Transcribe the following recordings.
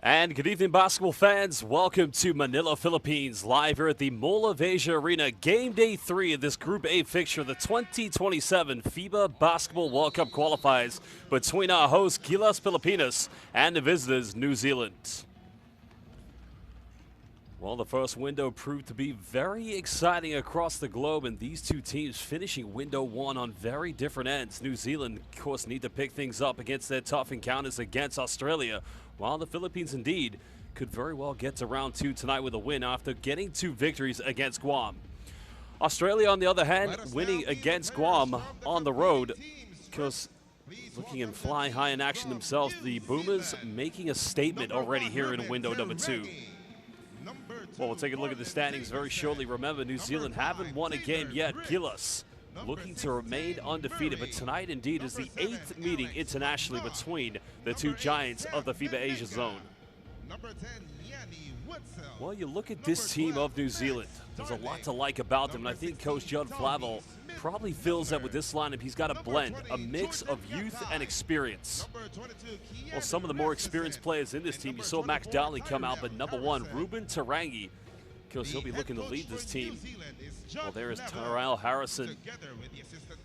And good evening, basketball fans. Welcome to Manila, Philippines, live here at the Mall of Asia Arena. Game day 3 of this Group A fixture, the 2027 FIBA Basketball World Cup qualifiers between our hosts, Gilas Pilipinas, and the visitors, New Zealand. Well, the first window proved to be very exciting across the globe, and these two teams finishing window 1 on very different ends. New Zealand, of course, need to pick things up against their tough encounters against Australia, while the Philippines indeed could very well get to round 2 tonight with a win after getting 2 victories against Guam. Australia, on the other hand, winning against Guam on the road, because looking and flying high in action themselves, the Boomers making a statement already here in window number 2. Well, we'll take a look at the standings very shortly. Remember, New Zealand haven't won a game yet. Gilas looking to remain undefeated, but tonight indeed is the 8th meeting internationally between the two giants of the FIBA Asia zone. Well, you look at this team of New Zealand. There's a lot to like about them, and I think Coach Judd Flavel probably feels that with this lineup, he's got a blend, a mix of youth and experience. Well, some of the more experienced players in this team, you saw Max Donnelly come out, but number 1, Ruben Tarangi, because he'll be looking to lead this team. Well, there is Tyrell Harrison.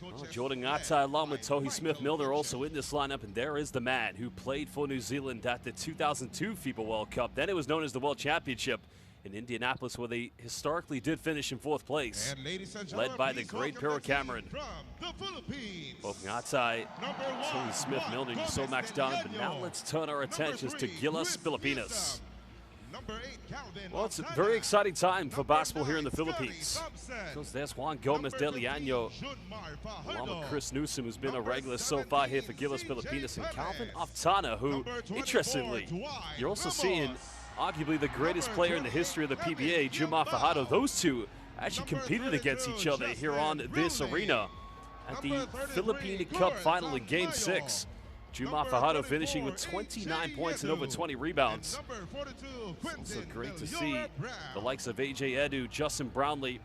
Well, Jordan Ngatai along with Tohi Smith-Milner also in this lineup, and there is the man who played for New Zealand at the 2002 FIBA World Cup. Then it was known as the World Championship in Indianapolis, where they historically did finish in 4th place, led by the great Pero Cameron. Both Ngatai, Tohi Smith-Milner, you saw Max Donnelly, but now let's turn our attentions to Gilas Pilipinas. Well, it's a very exciting time for basketball here in the Philippines, because there's Juan Gomez de Leaño, along with Chris Newsom, who's been a regular so far here for Gilas Pilipinas, and Calvin Aftana, who, interestingly, you're also seeing arguably the greatest player in the history of the PBA, Jumar Fajardo. Those two actually competed against each other here on this arena at the Philippine Cup final in Game 6. Jumar Fajardo finishing with 29 points and over 20 rebounds. It's also great to see the likes of AJ Edu, Justin Brownlee,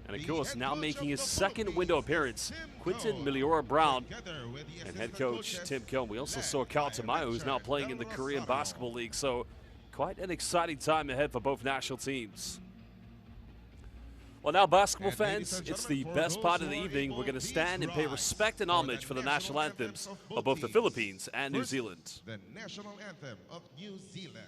and of course now making his 2nd window appearance, Quinton Miliora Brown, and head coach Tim Cohn. We also saw Kyle Tamayo, who's now playing in the Korean Basketball League, so quite an exciting time ahead for both national teams. Well, now, basketball fans, it's the best part of the evening. We're going to stand and pay respect and homage for the national anthems of both the Philippines and New Zealand. The national anthem of New Zealand.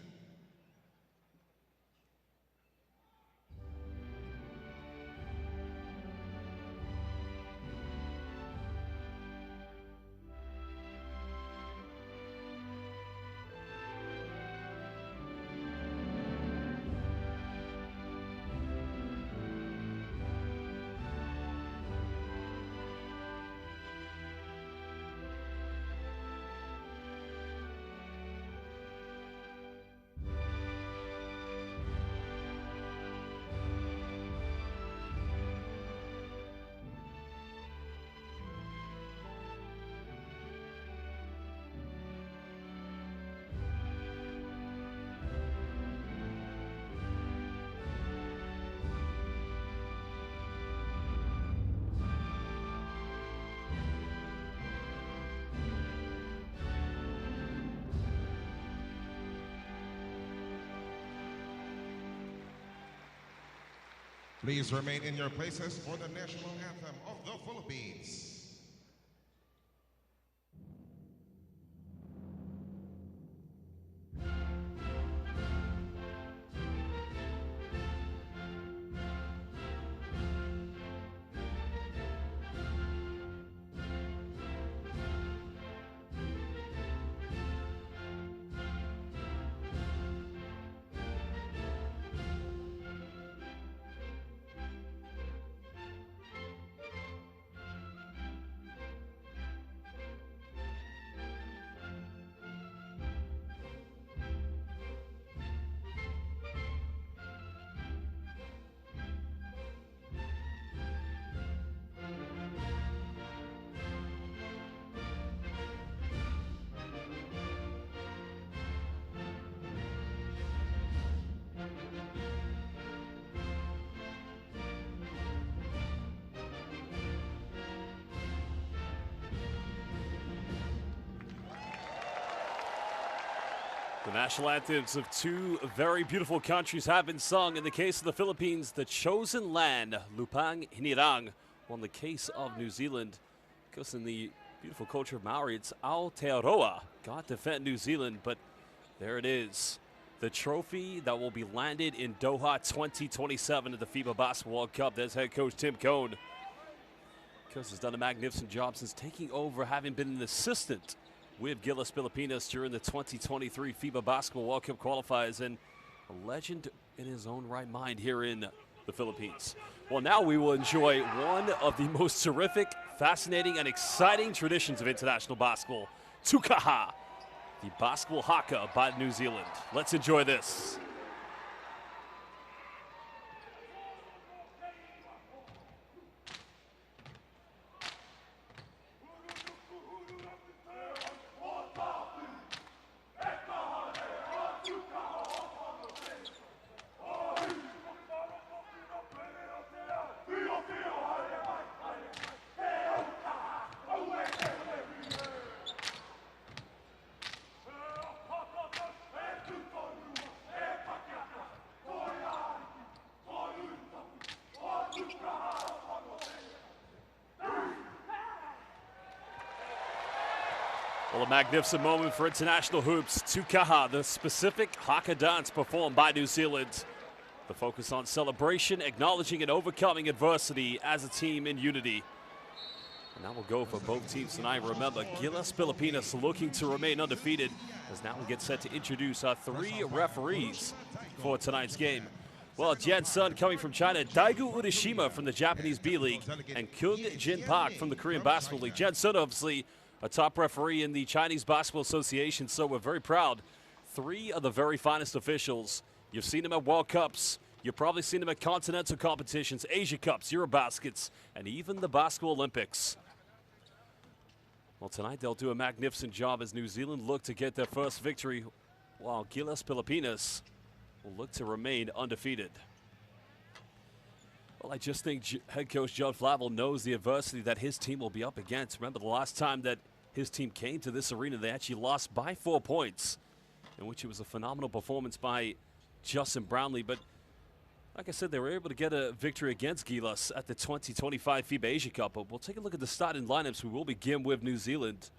Please remain in your places for the national anthem of the Philippines. The national anthems of two very beautiful countries have been sung. In the case of the Philippines, the chosen land, Lupang Hinirang. Well, in the case of New Zealand, because in the beautiful culture of Maori, it's Aotearoa. God defend New Zealand, but there it is. The trophy that will be landed in Doha 2027 at the FIBA Basketball World Cup. There's head coach Tim Cone. Coach has done a magnificent job since taking over, having been an assistant with Gilas Pilipinas during the 2023 FIBA Basketball World Cup qualifiers, and a legend in his own right mind here in the Philippines. Well, now we will enjoy one of the most terrific, fascinating, and exciting traditions of international basketball, Tukaha, the basketball haka by New Zealand. Let's enjoy this. Well, a magnificent moment for international hoops. Tukaha, the specific haka dance performed by New Zealand. The focus on celebration, acknowledging and overcoming adversity as a team in unity. And that will go for both teams tonight. Remember, Gilas Pilipinas looking to remain undefeated, as now we get set to introduce our three referees for tonight's game. Well, Jian Sun coming from China, Daigu Urishima from the Japanese B-League, and Kyung Jin Park from the Korean Basketball League. Jian Sun, obviously, a top referee in the Chinese Basketball Association, so we're very proud. Three of the very finest officials. You've seen them at World Cups. You've probably seen them at continental competitions, Asia Cups, Eurobaskets, and even the Basketball Olympics. Well, tonight they'll do a magnificent job as New Zealand look to get their first victory, while Gilas Pilipinas will look to remain undefeated. Well, I just think head coach Judd Flavel knows the adversity that his team will be up against. Remember, the last time that his team came to this arena, they actually lost by 4 points, in which it was a phenomenal performance by Justin Brownlee. But like I said, they were able to get a victory against Gilas at the 2025 FIBA Asia Cup. But we'll take a look at the starting lineups. We will begin with New Zealand.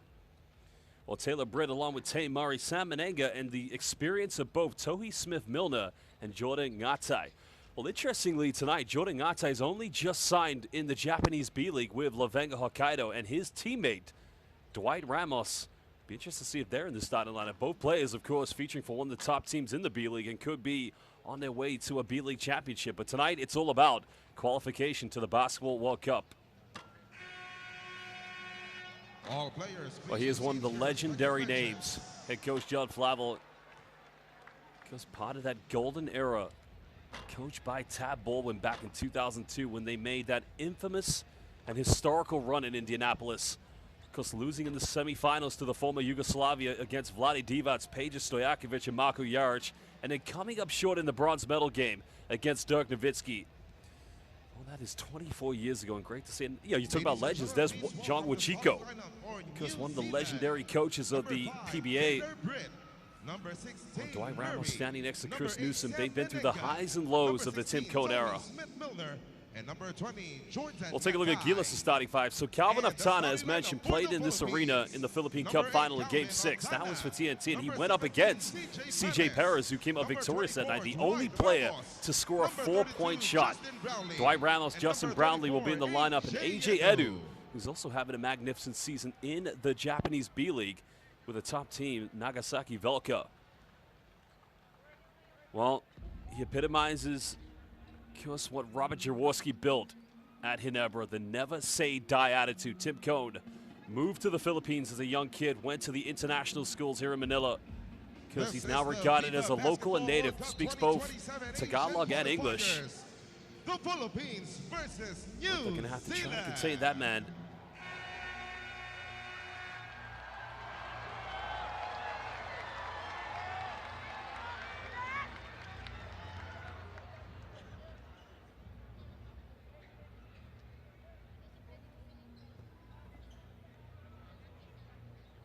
Well, Taylor Britt along with Tay Murray, Sam Menenga, and the experience of both Tohi Smith-Milner and Jordan Ngatai. Well, interestingly tonight, Jordan Ngatai has only just signed in the Japanese B-League with Levenga Hokkaido, and his teammate, Dwight Ramos. Be interested to see if they're in the starting lineup. Both players, of course, featuring for one of the top teams in the B-League and could be on their way to a B-League championship. But tonight, it's all about qualification to the Basketball World Cup. All players, well, he is one of the legendary names. Head coach Judd Flavel, because part of that golden era, coached by Tab Baldwin back in 2002 when they made that infamous and historical run in Indianapolis. Because losing in the semifinals to the former Yugoslavia against Vlade Divac, Peja Stojakovic, and Marko Jaric, and then coming up short in the bronze medal game against Dirk Nowitzki. Well, that is 24 years ago, and great to see. And, you know, you talk about legends. There's John Wachiko, because one of the legendary coaches of the PBA. Well, Dwight Ramos standing next to Chris Newsom. They've been through the highs and lows of the Tim Cone era. We'll take a look at Gilas' starting five. So Calvin Aftana, as mentioned, played in this arena in the Philippine Cup final in Game 6. That was for TNT, and he went up against CJ Perez, who came up victorious that night, the only player to score a 4-point shot. Dwight Ramos, Justin Brownlee will be in the lineup, and AJ Edu, who's also having a magnificent season in the Japanese B-League with a top team, Nagasaki Velka. Well, he epitomizes just what Robert Jaworski built at Ginebra, the never say die attitude. Tim Cone moved to the Philippines as a young kid, went to the international schools here in Manila, because he's now regarded as a local and native, speaks both Tagalog and English. The Philippines versus New They're going to have to try to contain that man.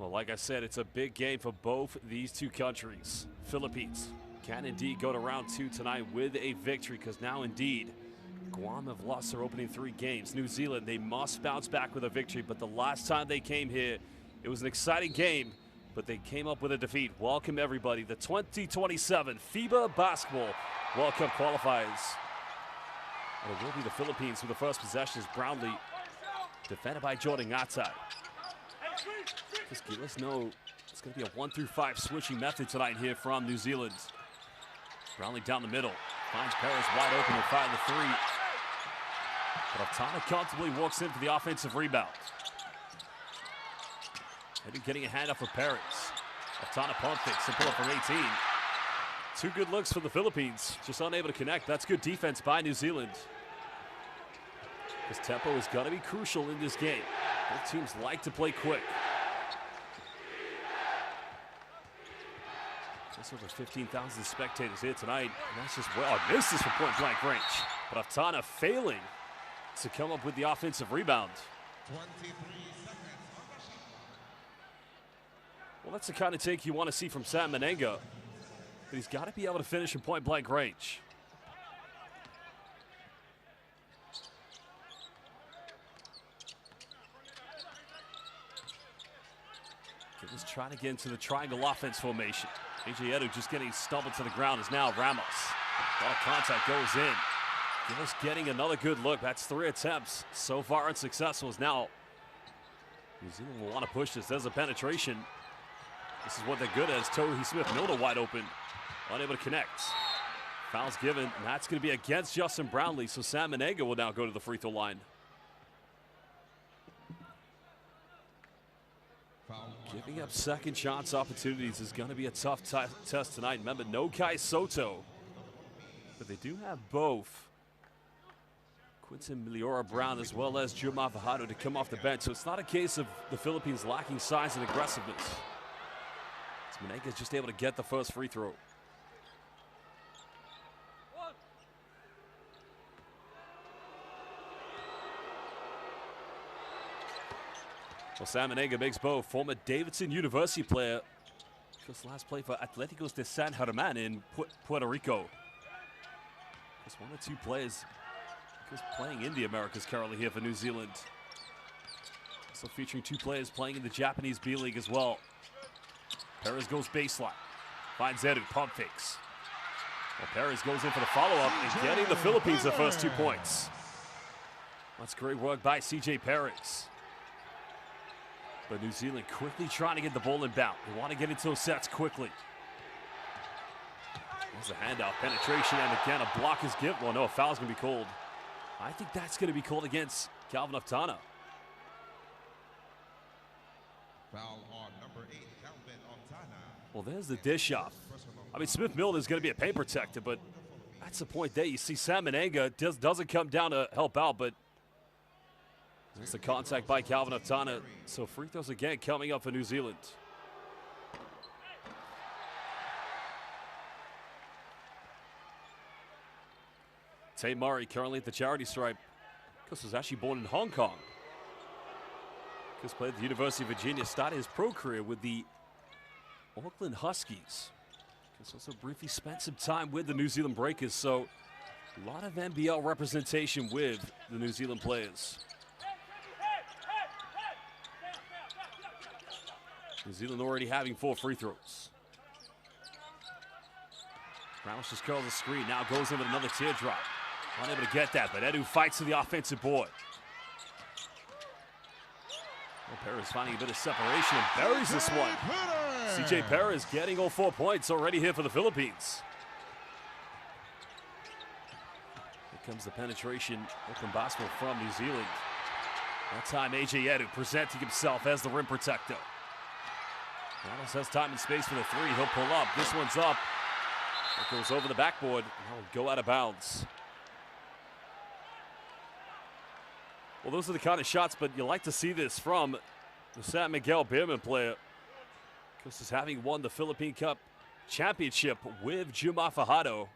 Well, like I said, it's a big game for both these two countries. Philippines can indeed go to round 2 tonight with a victory, because now indeed Guam have lost their opening 3 games. New Zealand, they must bounce back with a victory, but the last time they came here, it was an exciting game, but they came up with a defeat. Welcome everybody, the 2027 FIBA Basketball World Cup qualifiers. And it will be the Philippines with the first possession as Brownlee, defended by Jordan Ngatai. Just let us know it's going to be a 1 through 5 switching method tonight here from New Zealand. Brownlee down the middle, finds Paris wide open and fire the 3. But Altana comfortably walks in for the offensive rebound. Maybe getting a hand up for Paris. Altana pump fake, simple up from 18. 2 good looks for the Philippines, just unable to connect. That's good defense by New Zealand. This tempo is going to be crucial in this game. Both teams like to play quick. Just over 15,000 spectators here tonight, and that's just well. Misses from point-blank range, but Altana failing to come up with the offensive rebound. 23 seconds on the shot. Well, that's the kind of take you want to see from Sam Menenga, but he's got to be able to finish in point-blank range. Gillis trying to get into the triangle offense formation. AJ Edu just getting stumbled to the ground is now Ramos. A lot of contact goes in. Gillis getting another good look. That's 3 attempts. So far unsuccessful as now New Zealand will want to push this. There's a penetration. This is what they're good at. As Tohi Smith-Milner wide open. Unable to connect. Foul's given, and that's going to be against Justin Brownlee. So Sam Menenga will now go to the free throw line. Giving up second chance opportunities is going to be a tough test tonight. Remember, no Kai Soto, but they do have both Quinton Miliora Brown as well as Juma Fajardo to come off the bench. So it's not a case of the Philippines lacking size and aggressiveness. Menenga is just able to get the first free throw. Well, Sam Menenga makes both. Former Davidson University player. Just last play for Atléticos de San Germán in Puerto Rico. Just 1 or 2 players just playing in the Americas currently here for New Zealand. Also featuring 2 players playing in the Japanese B-League as well. Perez goes baseline. Finds Edu, pump fakes. Well, Perez goes in for the follow-up and getting the Philippines the first 2 points. That's great work by CJ Perez. But New Zealand quickly trying to get the ball inbound. They want to get into those sets quickly. There's a handoff, penetration, and again a block is given. Well, no, a foul's going to be called. I think that's going to be called against Calvin Altana. Foul on number 8, Calvin Altana. Well, there's the dish off. I mean, Smith-Milner is going to be a paint protector, but that's the point there. You see Sam Menenga doesn't come down to help out, but there's the contact by Calvin Altana. So free throws again coming up for New Zealand. Tay Murray currently at the charity stripe. Chris was actually born in Hong Kong. Chris played at the University of Virginia, started his pro career with the Auckland Huskies. Chris also briefly spent some time with the New Zealand Breakers, so a lot of NBL representation with the New Zealand players. New Zealand already having 4 free throws. Ramos just curls the screen, now goes in with another teardrop. Unable to get that, but Edu fights to the offensive board. Well, Perez finding a bit of separation and buries this one. CJ Perez getting all 4 points already here for the Philippines. Here comes the penetration, open basketball from New Zealand. That time AJ Edu presenting himself as the rim protector. Ramos has time and space for the 3. He'll pull up. This one's up. It goes over the backboard. And will go out of bounds. Well, those are the kind of shots, but you like to see this from the San Miguel Beerman player. Because he's having won the Philippine Cup championship with Juma Fajardo.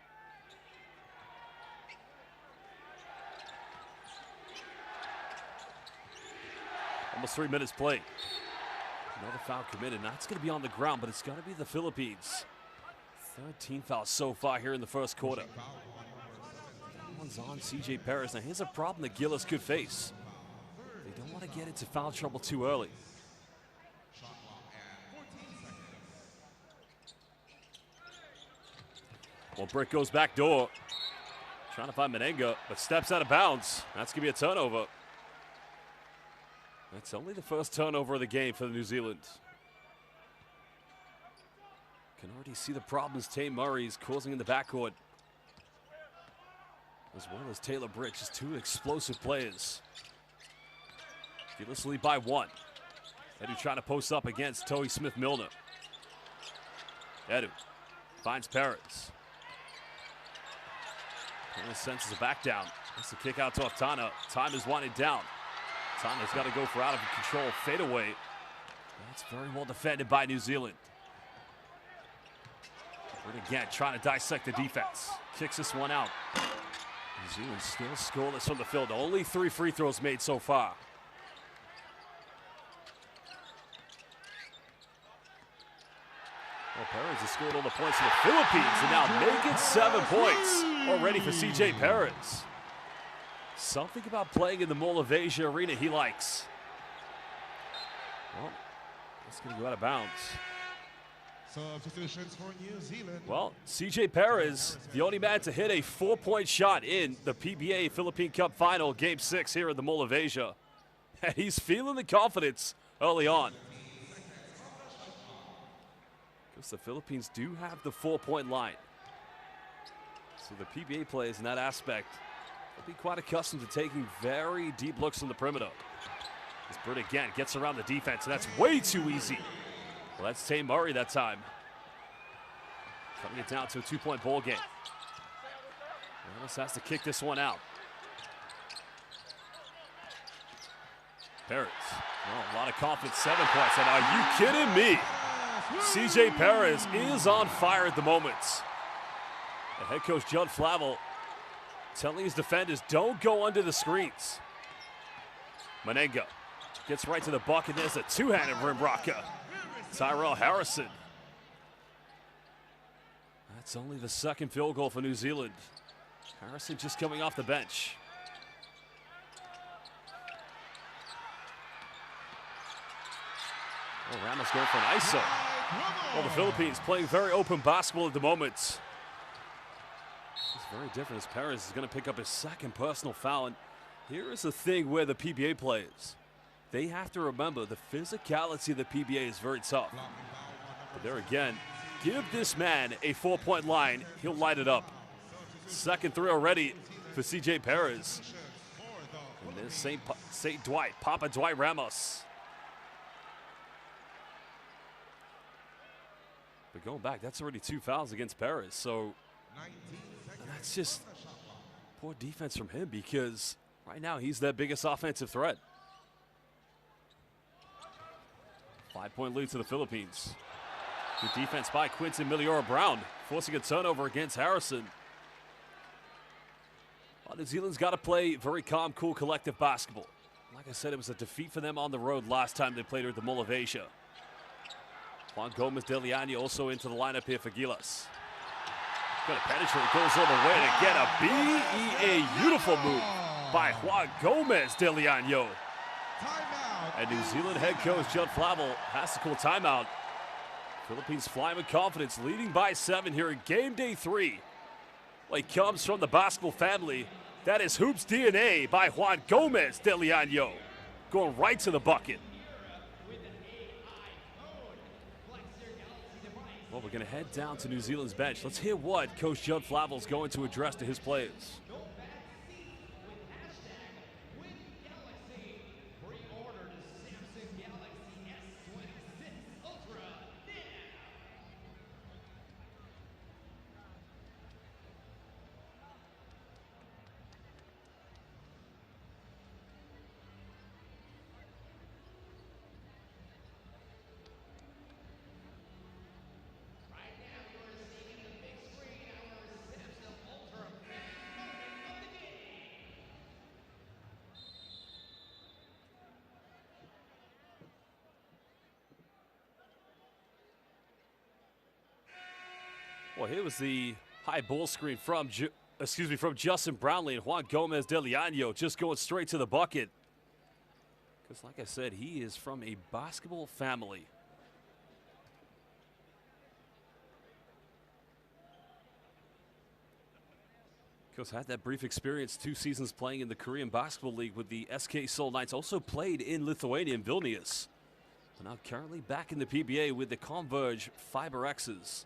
Almost 3 minutes played. Another foul committed. Now it's going to be on the ground, but it's going to be the Philippines. 13 fouls so far here in the first quarter. One's on CJ Perez. Now here's a problem that Gillis could face. They don't want to get into foul trouble too early. Well, Brick goes back door. Trying to find Menenga, but steps out of bounds. That's going to be a turnover. That's only the first turnover of the game for New Zealand. Can already see the problems Tay Murray's causing in the backcourt, as well as Taylor Britt, just two explosive players. Gillis lead by one. Edu trying to post up against Toby Smith-Milner. Edu finds Perez. Perez senses a back down. That's the kick out to Oftana. Time is winding down. Tana's got to go for out of control fadeaway. That's very well defended by New Zealand. But again, trying to dissect the defense. Kicks this one out. New Zealand still scoreless from the field. Only 3 free throws made so far. Well, Perez has scored all the points for the Philippines and now make it 7 points already for CJ Perez. Something about playing in the Mall of Asia arena he likes. Well, it's going to go out of bounds. Substitutions for New Zealand. Well, CJ Perez, the only man to hit a 4-point shot in the PBA Philippine Cup Final, Game 6 here at the Mall of Asia. And he's feeling the confidence early on. Because the Philippines do have the 4-point line. So the PBA players in that aspect will be quite accustomed to taking very deep looks from the perimeter. As Britt again gets around the defense, and that's way too easy. Well, that's Tay Murray that time. Cutting it down to a 2-point ball game. Ramos has to kick this one out. Perez, well, a lot of confidence, 7 points. And are you kidding me? CJ Perez is on fire at the moment. The head coach, Judd Flavel, telling his defenders, don't go under the screens. Menenga gets right to the bucket. There's a two-handed rim rocker. Tyrell Harrison. That's only the second field goal for New Zealand. Harrison just coming off the bench. Oh, Ramos going for an ISO. Well, the Philippines playing very open basketball at the moment. It's very different as Perez is going to pick up his second personal foul. And here is the thing where the PBA players, they have to remember the physicality of the PBA is very tough. But there again, give this man a 4-point line, he'll light it up. Second three already for CJ Perez. And there's St. Dwight, Papa Dwight Ramos. But going back, that's already 2 fouls against Perez. So that's just poor defense from him because right now he's their biggest offensive threat. 5-point lead to the Philippines. Good defense by Quinton Miliora-Brown, forcing a turnover against Harrison. Well, New Zealand's got to play very calm, cool, collective basketball. Like I said, it was a defeat for them on the road last time they played here at the Mall of Asia. Juan Gomez de Leano also into the lineup here for Gilas. Gonna penetrate, goes all the way to get a BEA beautiful move by Juan Gomez de Leano. And New Zealand head coach Judd Flavel has to call timeout. Philippines flying with confidence, leading by 7 here in game day 3. Well, he comes from the basketball family. That is Hoops DNA by Juan Gomez de Leano. Going right to the bucket. Well, we're going to head down to New Zealand's bench. Let's hear what Coach Judd Flavel's going to address to his players. Well, here was the high ball screen from Justin Brownlee, and Juan Gomez de Leano just going straight to the bucket. Because like I said, he is from a basketball family. Because had that brief experience, 2 seasons playing in the Korean Basketball League with the SK Seoul Knights. Also played in Lithuania in Vilnius. But now currently back in the PBA with the Converge FIBA.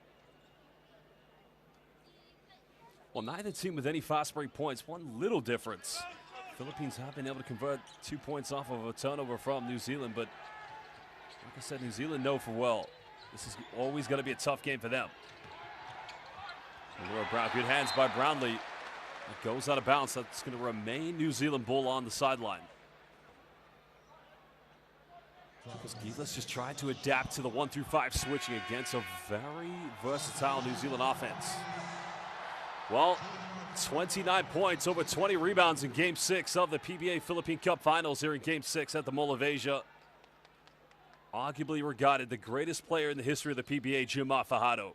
Well, neither team with any fast break points. One little difference. Philippines have been able to convert 2 points off of a turnover from New Zealand, but like I said, New Zealand know for well this is always going to be a tough game for them. Brown, good hands by Brownlee. It goes out of bounds. That's going to remain New Zealand ball on the sideline. Because Gilas just tried to adapt to the 1-through-5 switching against a very versatile New Zealand offense. Well, 29 points, over 20 rebounds in Game 6 of the PBA Philippine Cup Finals here in Game 6 at the Mall of Asia. Arguably regarded the greatest player in the history of the PBA, Juma Fajardo.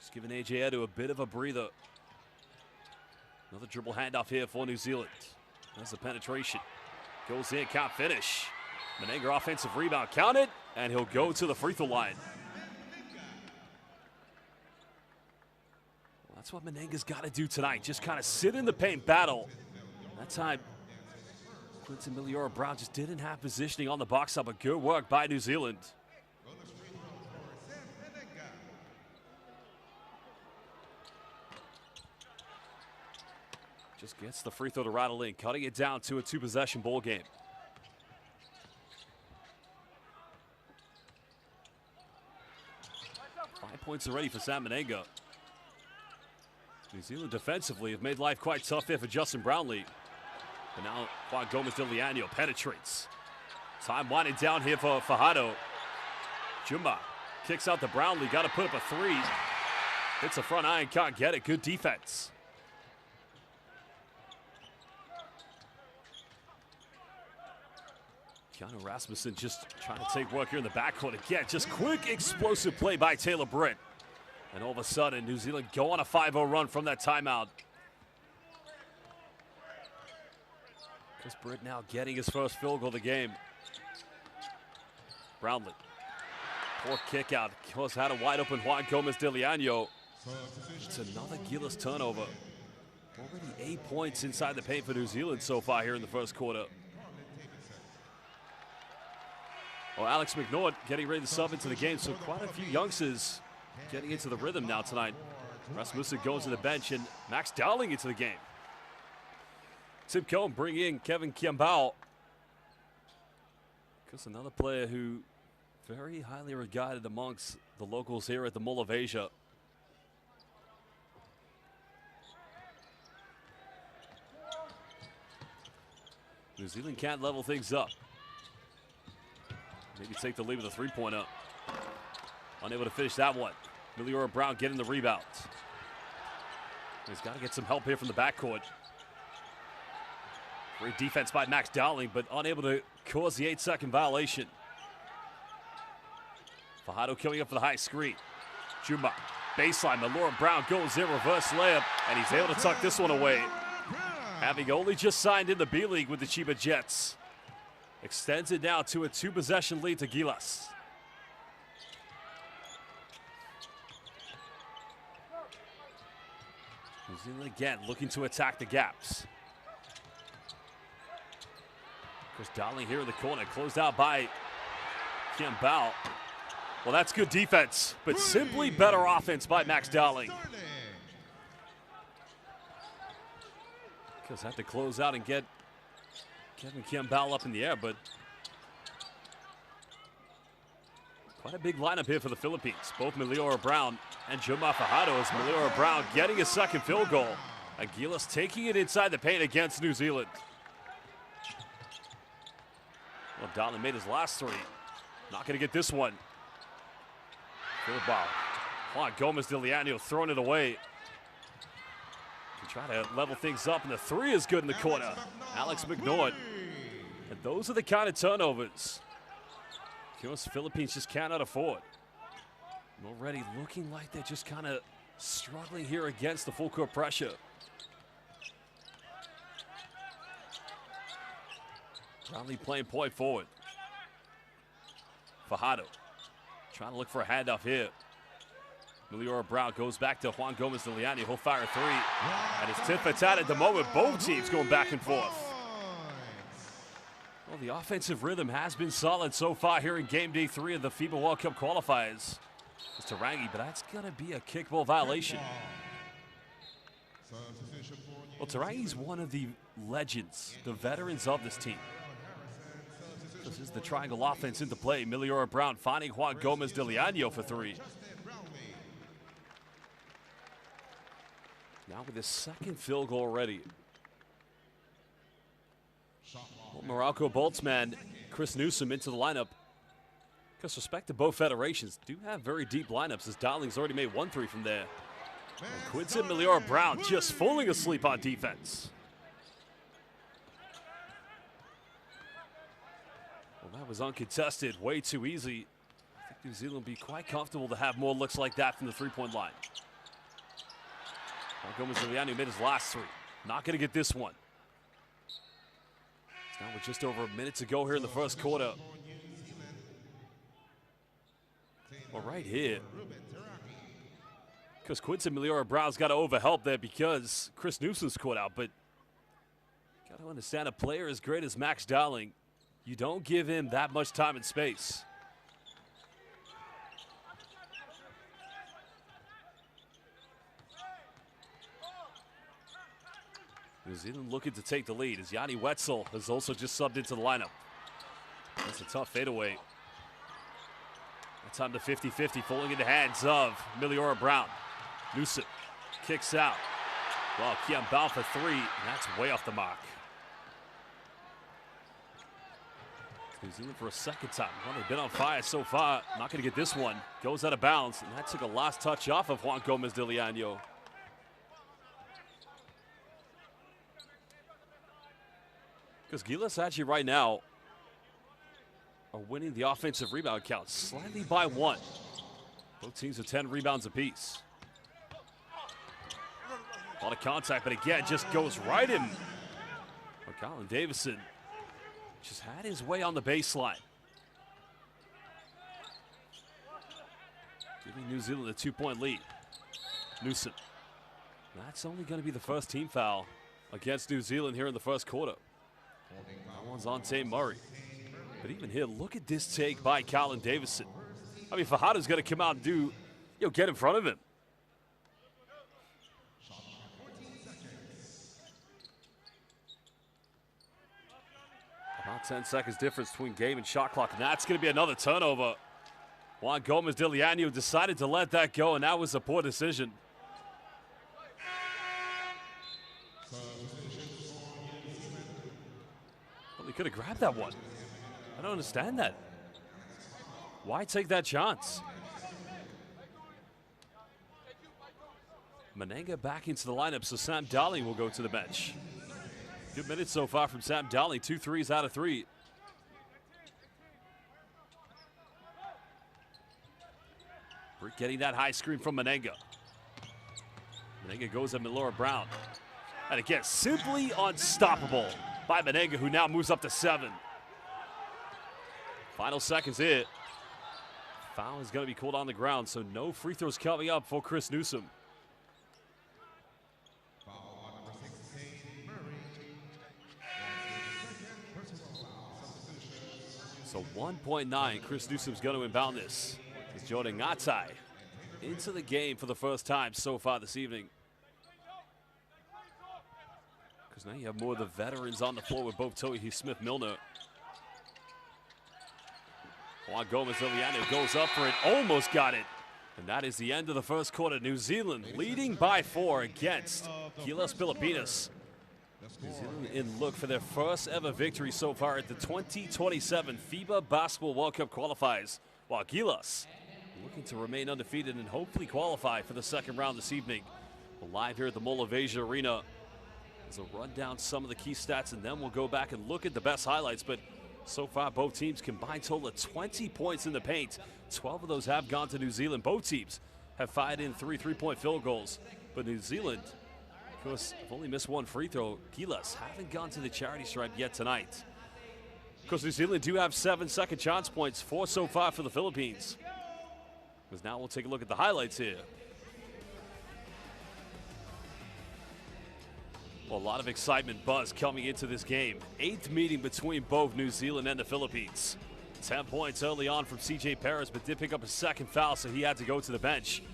Just giving AJ Edu a bit of a breather. Another dribble handoff here for New Zealand. That's the penetration. Goes in, can't finish. Menenga offensive rebound, counted, and he'll go to the free throw line. Well, that's what Menenga's got to do tonight. Just kind of sit in the paint, battle. That time, Quinton Miliora-Brown just didn't have positioning on the box up, but good work by New Zealand. Just gets the free throw to rattle in, cutting it down to a 2-possession ball game. Five points already for Sam Menenga. New Zealand defensively have made life quite tough here for Justin Brownlee. And now Juan Gomez de Leano penetrates. Time winding down here for Fajardo. Jumba kicks out to Brownlee, got to put up a 3. Hits the front iron, can't get it. Good defense. Keanu Rasmussen just trying to take work here in the backcourt again. Just quick, explosive play by Taylor Britt. And all of a sudden, New Zealand go on a 5-0 run from that timeout. Chris Britt now getting his first field goal of the game. Brownlee. Poor kick out. Goes had a wide open Juan Gomez de Leano. It's another Gilas turnover. Already 8 points inside the paint for New Zealand so far here in the first quarter. Well, Alex McNaught getting ready to sub into the game, so quite a few youngsters getting into the rhythm now tonight. Rasmussen goes to the bench, and Max Dowling into the game. Tim Cohn bringing in Kevin Kiambao. Because another player who very highly regarded amongst the locals here at the Mall of Asia. New Zealand can't level things up. Maybe take the lead with a 3-pointer. Unable to finish that one. Miliora-Brown getting the rebound. He's got to get some help here from the backcourt. Great defense by Max Dowling, but unable to cause the 8-second violation. Fajardo coming up for the high screen. Juma, baseline. Miliora-Brown goes in, reverse layup, and he's able to tuck this one away. Having only just signed in the B-League with the Chiba Jets. Extends it now to a 2-possession lead to Gilas. New Zealand again looking to attack the gaps. Chris Dowling here in the corner, closed out by Kiambao. Well, that's good defense, but simply better offense by Max Dowling. Because had to close out and get Kevin Kiambao up in the air, but quite a big lineup here for the Philippines. Both Miliora-Brown and Juma Fajardo, as Miliora-Brown getting his second field goal. Aguilas taking it inside the paint against New Zealand. Well, Dowling made his last 3. Not going to get this one. Good ball. Juan Gomez de Leano throwing it away. Try to level things up, and the 3 is good in the corner. Alex McNaught. And those are the kind of turnovers the Philippines just cannot afford. Already looking like they're just kind of struggling here against the full court pressure. Brownlee playing point forward. Fajardo trying to look for a handoff here. Meliora Brown goes back to Juan Gomez de Leon. He'll fire a three. And it's tit for tat at the moment. Both teams going back and forth. Well, the offensive rhythm has been solid so far here in game day 3 of the FIBA World Cup qualifiers. It's Tarangi, but that's going to be a kickball violation. Well, Tarangi's one of the legends, the veterans of this team. This is the triangle offense into play. Meliora Brown finding Juan Gomez de Leon for 3. Now with his second field goal already. Well, Morocco Boltzmann, Chris Newsom into the lineup. Because respect to both federations, do have very deep lineups as Darling's already made 1 3 from there. And Quinton Meliora Brown just falling asleep on defense. Well, that was uncontested, way too easy. I think New Zealand will be quite comfortable to have more looks like that from the three-point line. Gomez de Leon made his last 3. Not going to get this one. Now with just over a minute to go here in the first quarter. Well, right here. Because Quinton Meliora Brown's got to overhelp there because Chris Newsom's caught out. But got to understand, a player as great as Max Darling, you don't give him that much time and space. New Zealand looking to take the lead as Yanni Wetzel has also just subbed into the lineup. That's a tough fadeaway. That time the 50-50 falling in the hands of Meliora Brown. Newsom kicks out. Well, Kian bound for 3, and that's way off the mark. New Zealand for a second time. Well, they've been on fire so far. Not going to get this one. Goes out of bounds, and that took a last touch off of Juan Gomez de Leon. Because Gilas actually right now are winning the offensive rebound count slightly by 1. Both teams with 10 rebounds apiece. A lot of contact, but again, just goes right in. But Colin Davison just had his way on the baseline. Giving New Zealand a 2-point lead. Newsom. That's only going to be the first team foul against New Zealand here in the first quarter. That one's on Tate Murray. But even here, look at this take by Colin Davison. I mean, Fajardo's going to come out and do, get in front of him. About 10 seconds difference between game and shot clock, and that's going to be another turnover. Juan Gomez de Leon decided to let that go, and that was a poor decision. Well, he could have grabbed that one. I don't understand that. Why take that chance? Manenga back into the lineup, so Sam Darling will go to the bench. Good minutes so far from Sam Darling, 2 threes out of 3. We're getting that high screen from Manenga. Manenga goes at Meliora Brown. And again, simply unstoppable by Manenga, who now moves up to 7. Final seconds here. Foul is going to be called on the ground, so no free throws coming up for Chris Newsom. So 1.9, Chris Newsom's going to inbound this. As Jordan Ngatai into the game for the first time so far this evening. Because now you have more of the veterans on the floor with both Tohi Smith-Milner. Juan Gomez de Leon goes up for it, almost got it. And that is the end of the first quarter. New Zealand leading by 4 against Gilas Filipinas. New Zealand in look for their first ever victory so far at the 2027 FIBA Basketball World Cup qualifiers, while Gilas looking to remain undefeated and hopefully qualify for the second round this evening. We're live here at the Mall of Asia Arena. As a run down some of the key stats, and then we'll go back and look at the best highlights. But So far, both teams combined total of 20 points in the paint. 12 of those have gone to New Zealand. Both teams have fired in 3 3-point field goals. But New Zealand, of course, have only missed one free throw. Gilas haven't gone to the charity stripe yet tonight. Of course, New Zealand do have 7 second chance points, 4 so far for the Philippines. Because now we'll take a look at the highlights here. Well, a lot of excitement buzz coming into this game. 8th meeting between both New Zealand and the Philippines. 10 points early on from CJ Perez, but did pick up a second foul, so he had to go to the bench.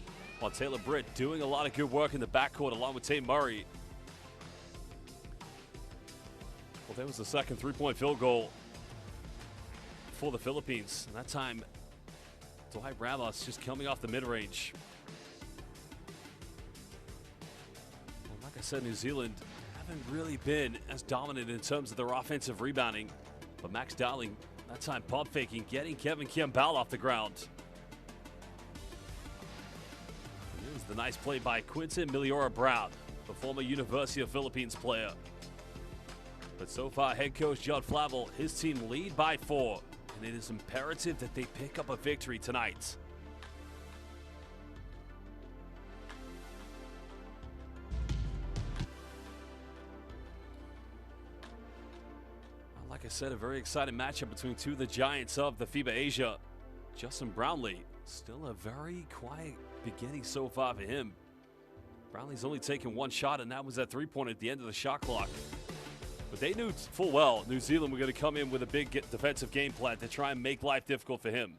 While Taylor Britt doing a lot of good work in the backcourt along with Tate Murray. Well, there was the second 3-point field goal for the Philippines. And that time, Dwight Ramos just coming off the mid-range. Well, like I said, New Zealand haven't really been as dominant in terms of their offensive rebounding. But Max Darling, that time pump faking, getting Kevin Kiambal off the ground. And here's the nice play by Quinton Miliora Brown, the former University of Philippines player. But so far, head coach Judd Flavel, his team lead by 4. And it is imperative that they pick up a victory tonight. Like I said, a very exciting matchup between two of the giants of the FIBA Asia. Justin Brownlee, still a very quiet beginning so far for him. Brownlee's only taken 1 shot, and that was that 3-pointer at the end of the shot clock. But they knew full well New Zealand were going to come in with a big defensive game plan to try and make life difficult for him.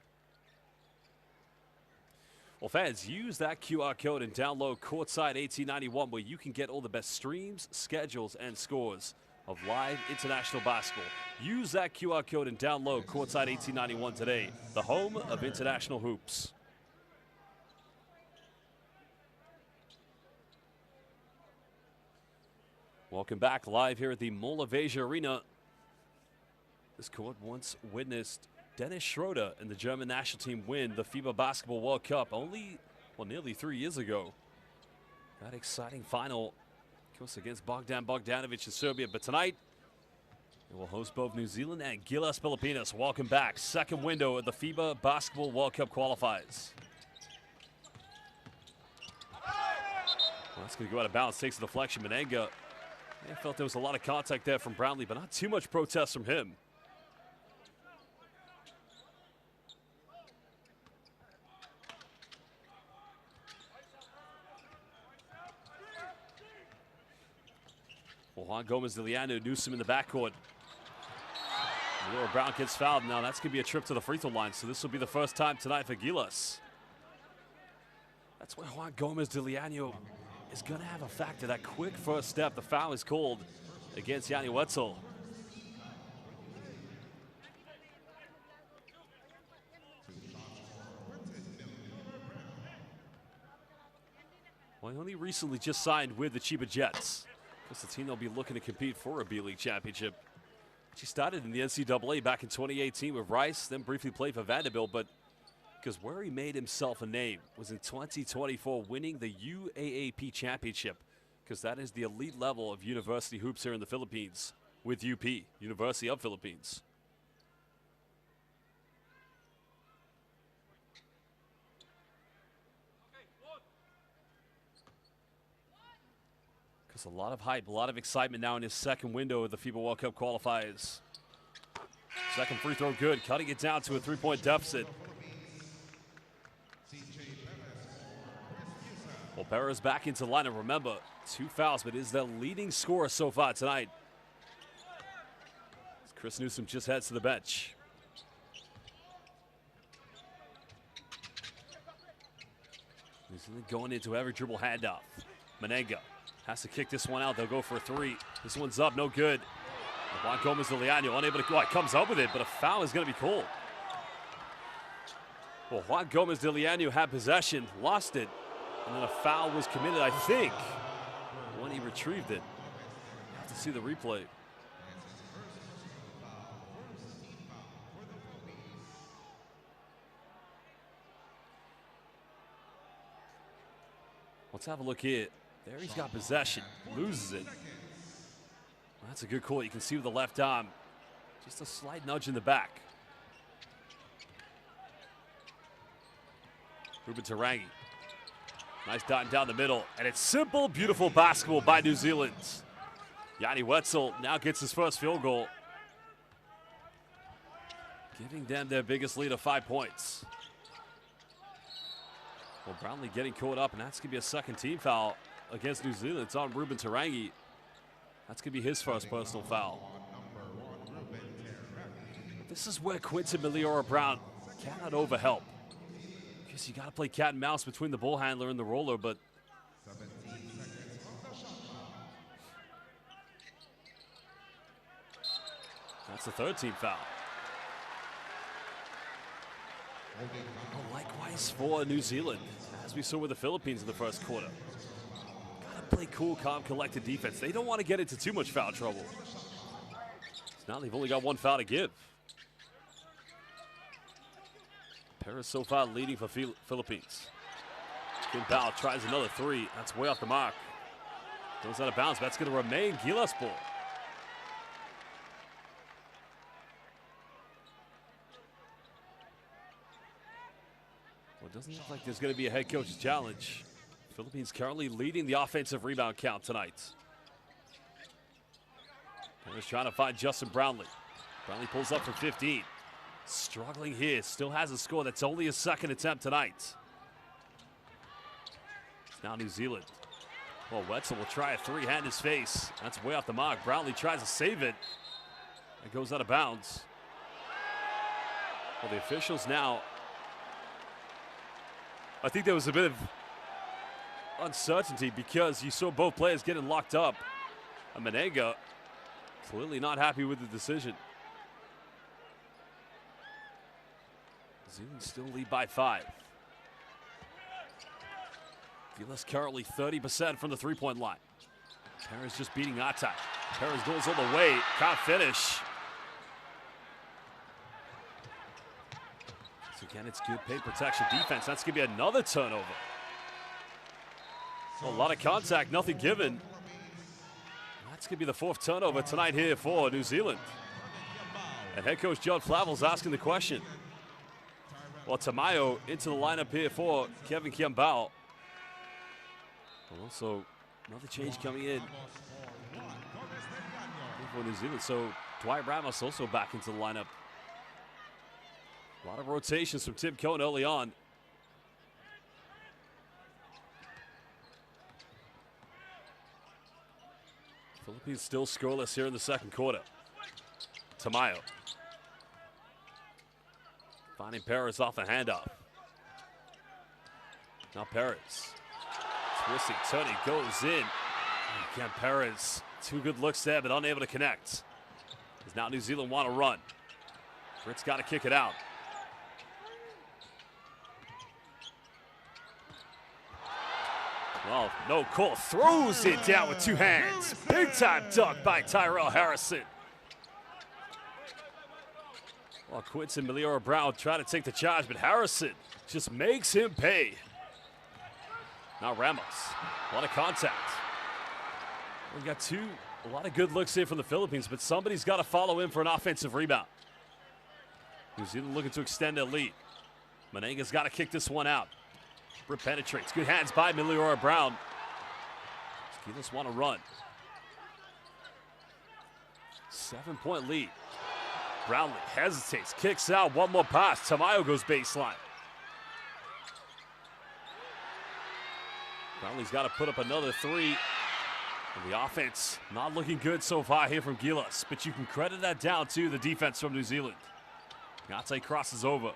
Well, fans, use that QR code and download Courtside 1891, where you can get all the best streams, schedules, and scores of live international basketball. Use that QR code and download Courtside 1891 today, the home of international hoops. Welcome back live here at the Mall of Asia Arena. This court once witnessed Dennis Schroeder and the German national team win the FIBA Basketball World Cup nearly 3 years ago. That exciting final, of course, against Bogdan Bogdanovic in Serbia. But tonight, it will host both New Zealand and Gilas Filipinas. Welcome back. Second window of the FIBA Basketball World Cup qualifiers. Well, that's going to go out of bounds. Takes a deflection. Menenga. I felt there was a lot of contact there from Brownlee, but not too much protest from him. Well, Juan Gomez-Diliano, Newsom in the backcourt. Laura Brown gets fouled. Now that's going to be a trip to the free throw line, so this will be the first time tonight for Gilas. That's where Juan Gomez-Diliano is going to have a factor. That quick first step. The foul is called against Yanni Wetzel. Well, he only recently just signed with the Chiba Jets. It's the team they'll be looking to compete for a B-League championship. She started in the NCAA back in 2018 with Rice, then briefly played for Vanderbilt, but because where he made himself a name was in 2024, winning the UAAP championship, because that is the elite level of university hoops here in the Philippines with UP, University of Philippines. Because a lot of hype, a lot of excitement now in his second window of the FIBA World Cup qualifiers. Second free throw good, cutting it down to a 3-point deficit. Well, Perez back into the lineup. Remember, 2 fouls, but is the leading scorer so far tonight. Chris Newsom just heads to the bench. New Zealand going into every dribble handoff. Menenga has to kick this one out. They'll go for a 3. This one's up, no good. Juan Gomez-Diliano unable to go. He comes up with it, but a foul is going to be called. Well, Juan Gomez-Diliano had possession, lost it, and then a foul was committed, I think, when he retrieved it. Have to see the replay. Let's have a look here. There he's got possession, loses it. That's a good call. You can see with the left arm. Just a slight nudge in the back. Ruben Tarangi. Nice dot down the middle. And it's simple, beautiful basketball by New Zealand. Yanni Wetzel now gets his first field goal, giving them their biggest lead of 5 points. Well, Brownlee getting caught up, and that's going to be a second team foul against New Zealand. It's on Ruben Tarangi. That's going to be his first personal foul. This is where Quinton Miliora-Brown cannot overhelp. Because you got to play cat and mouse between the ball handler and the roller, but that's the third team foul. Likewise for New Zealand, as we saw with the Philippines in the first quarter. Gotta play cool, calm, collected defense. They don't want to get into too much foul trouble. So now they've only got one foul to give. Paris so far leading for Philippines. Kim Bao tries another three. That's way off the mark. Goes out of bounds. That's going to remain Gilas' ball. Well, it doesn't look like there's going to be a head coach's challenge. Philippines currently leading the offensive rebound count tonight. Paris trying to find Justin Brownlee. Brownlee pulls up for 15. Struggling here, still has a score. That's only his second attempt tonight. It's now New Zealand. Well, Wetzel will try a three-hand in his face. That's way off the mark. Brownlee tries to save it. It goes out of bounds. Well, the officials now, I think there was a bit of uncertainty because you saw both players getting locked up. Menenga clearly not happy with the decision. New Zealand still lead by 5. Gilas currently 30% from the three-point line. Paris just beating Atai. Paris goes all the way, can't finish. So again, it's good paint protection defense. That's gonna be another turnover. A lot of contact, nothing given. That's gonna be the 4th turnover tonight here for New Zealand. And head coach Judd Flavel's asking the question. Well, Tamayo into the lineup here for Kevin Kiambao. Also, another change coming in for New Zealand. So Dwight Ramos also back into the lineup. A lot of rotations from Tim Cohn early on. Philippines still scoreless here in the second quarter. Tamayo. Finding Paris off the handoff. Now Paris. Twisting, turning, goes in. Again, Paris. 2 good looks there, but unable to connect. As now New Zealand want to run. Britt's got to kick it out. Well, no call. Throws it down with 2 hands. Big time dunk by Tyrell Harrison. Well, Quinton Miliora-Brown trying to take the charge, but Harrison just makes him pay. Now Ramos, a lot of contact. We got a lot of good looks here from the Philippines, but somebody's got to follow in for an offensive rebound. New Zealand looking to extend their lead. Menenga's got to kick this one out. Britt penetrates, good hands by Miliora-Brown. Gilas want to run. 7-point lead. Brownlee hesitates, kicks out, one more pass. Tamayo goes baseline. Brownlee's got to put up another 3. And the offense not looking good so far here from Gilas, but you can credit that down to the defense from New Zealand. Ngate crosses over.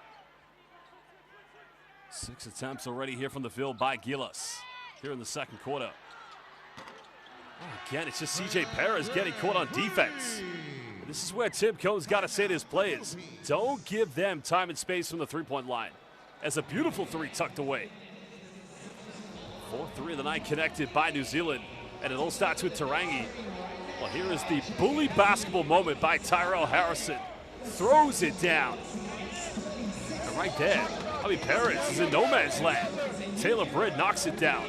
6 attempts already here from the field by Gilas here in the second quarter. Oh, again, it's just CJ Perez getting caught on defense. This is where Tim Cohn's got to say to his players, don't give them time and space from the three-point line. As a beautiful 3 tucked away. 4th 3 of the night connected by New Zealand. And it all starts with Tarangi. Well, here is the bully basketball moment by Tyrell Harrison. Throws it down. And right there, Javi Perez is in no man's land. Taylor Britt knocks it down.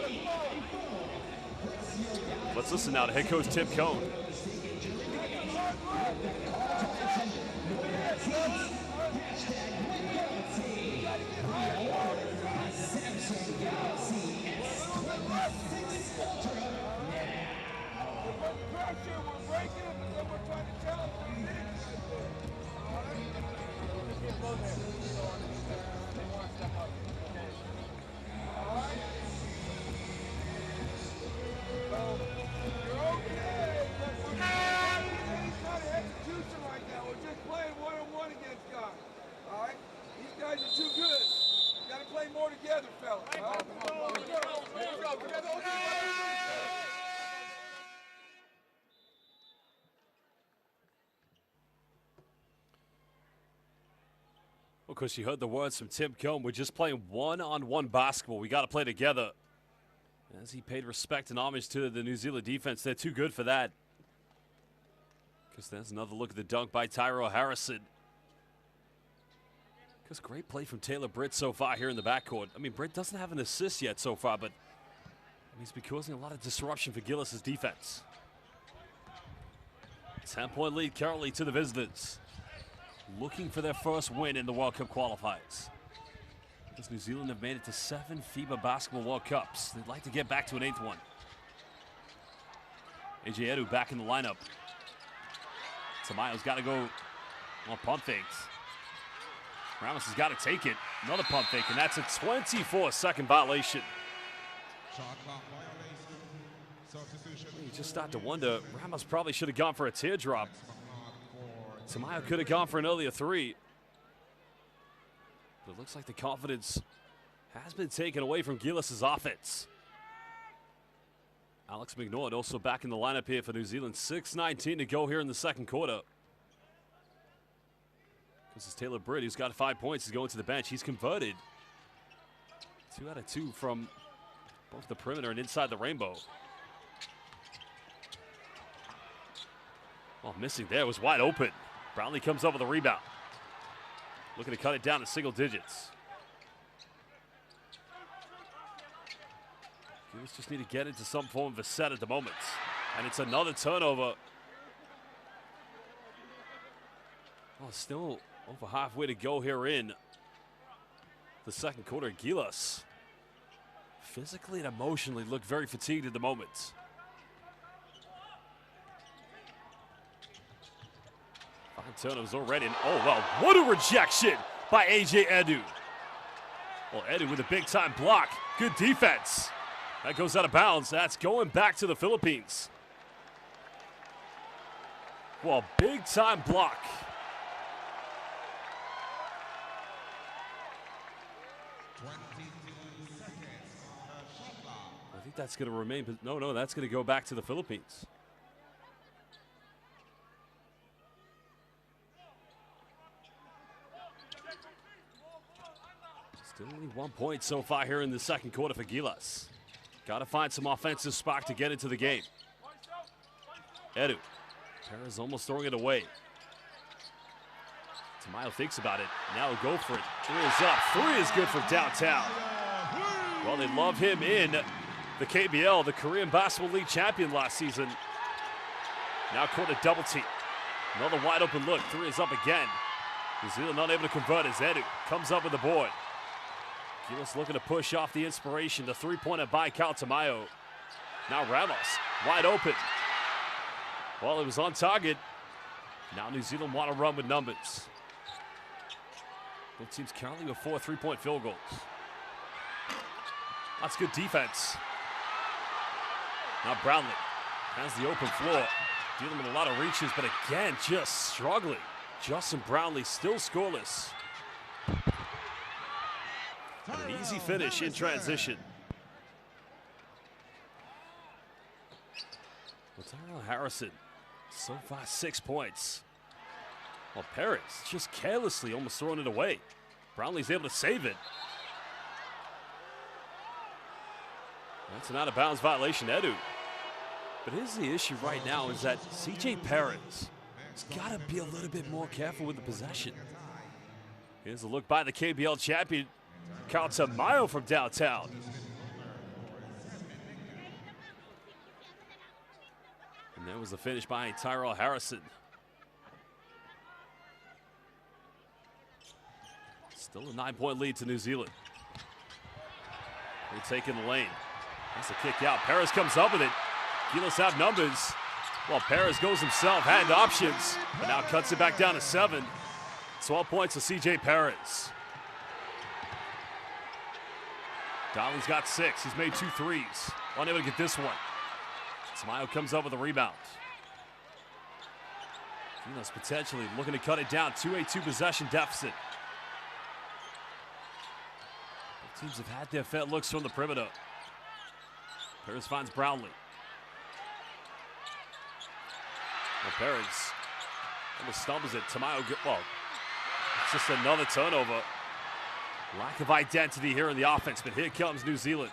Let's listen now to head coach Tim Cohn. Because you heard the words from Tim Cone, we're just playing one-on-one basketball. We got to play together. As he paid respect and homage to the New Zealand defense, they're too good for that. Because there's another look at the dunk by Tyrell Harrison. Because great play from Taylor Britt so far here in the backcourt. I mean, Britt doesn't have an assist yet so far, but he's been causing a lot of disruption for Gillis' defense. 10-point lead currently to the visitors, looking for their first win in the World Cup qualifiers. Because New Zealand have made it to 7 FIBA Basketball World Cups. They'd like to get back to an 8th one. AJ Edu back in the lineup. Tamayo's got to go on pump fakes. Ramos has got to take it. Another pump fake, and that's a 24-second violation. You just start to wonder, Ramos probably should have gone for a teardrop. Tamayo could have gone for an earlier 3. But it looks like the confidence has been taken away from Gillis' offense. Alex McNaught also back in the lineup here for New Zealand. 6:19 to go here in the second quarter. This is Taylor Britt, who's got 5 points. He's going to the bench. He's converted. 2 out of 2 from both the perimeter and inside the rainbow. Oh, missing there, was wide open. Brownlee comes up with a rebound. Looking to cut it down to single digits. Gillis just need to get into some form of a set at the moment. And it's another turnover. Oh, still over halfway to go here in the second quarter. Gillis physically and emotionally look very fatigued at the moment. 5 turnovers already. And oh, well, what a rejection by AJ Edu. Well, Edu with a big time block. Good defense. That goes out of bounds. That's going back to the Philippines. Well, big time block. I think that's going to remain, but no, that's going to go back to the Philippines. Still only 1 point so far here in the second quarter for Gillis. Got to find some offensive spark to get into the game. Edu. Perez almost throwing it away. Tamayo thinks about it. Now he'll go for it. 3 is up. 3 is good from downtown. Well, they love him in the KBL, the Korean Basketball League champion last season. Now caught a double team. Another wide open look. 3 is up again. New Zealand not able to convert as Edu comes up with the board. Gillis looking to push off the inspiration. The 3-pointer by Cal Tamayo. Now Ramos wide open. Well, it was on target. Now New Zealand want to run with numbers. Both teams currently with 4 3-point field goals. That's good defense. Now Brownlee has the open floor. Dealing with a lot of reaches, but again, just struggling. Justin Brownlee still scoreless. An easy finish in transition. Well, Tyrell Harrison, so far 6 points. Well, Perez just carelessly almost throwing it away. Brownlee's able to save it. That's an out-of-bounds violation, Edu. But here's the issue right now is that CJ Perez has got to be a little bit more careful with the possession. Here's a look by the KBL champion, Cal Tamayo from downtown. And there was the finish by Tyrell Harrison. Still a 9-point lead to New Zealand. They're taking the lane. That's a kick out. Perez comes up with it. Gilas have numbers. Well, Perez goes himself, had options, but now cuts it back down to 7. 12 points to CJ Perez. Dolly's got 6. He's made 2 threes. Unable to get this one. Tamayo comes up with a rebound. Gilas potentially looking to cut it down. 2-8-2 possession deficit. Both teams have had their fair looks from the perimeter. Perez finds Brownlee. Well, Perez almost stumbles it. Tamayo, well, it's just another turnover. Lack of identity here in the offense, but here comes New Zealand.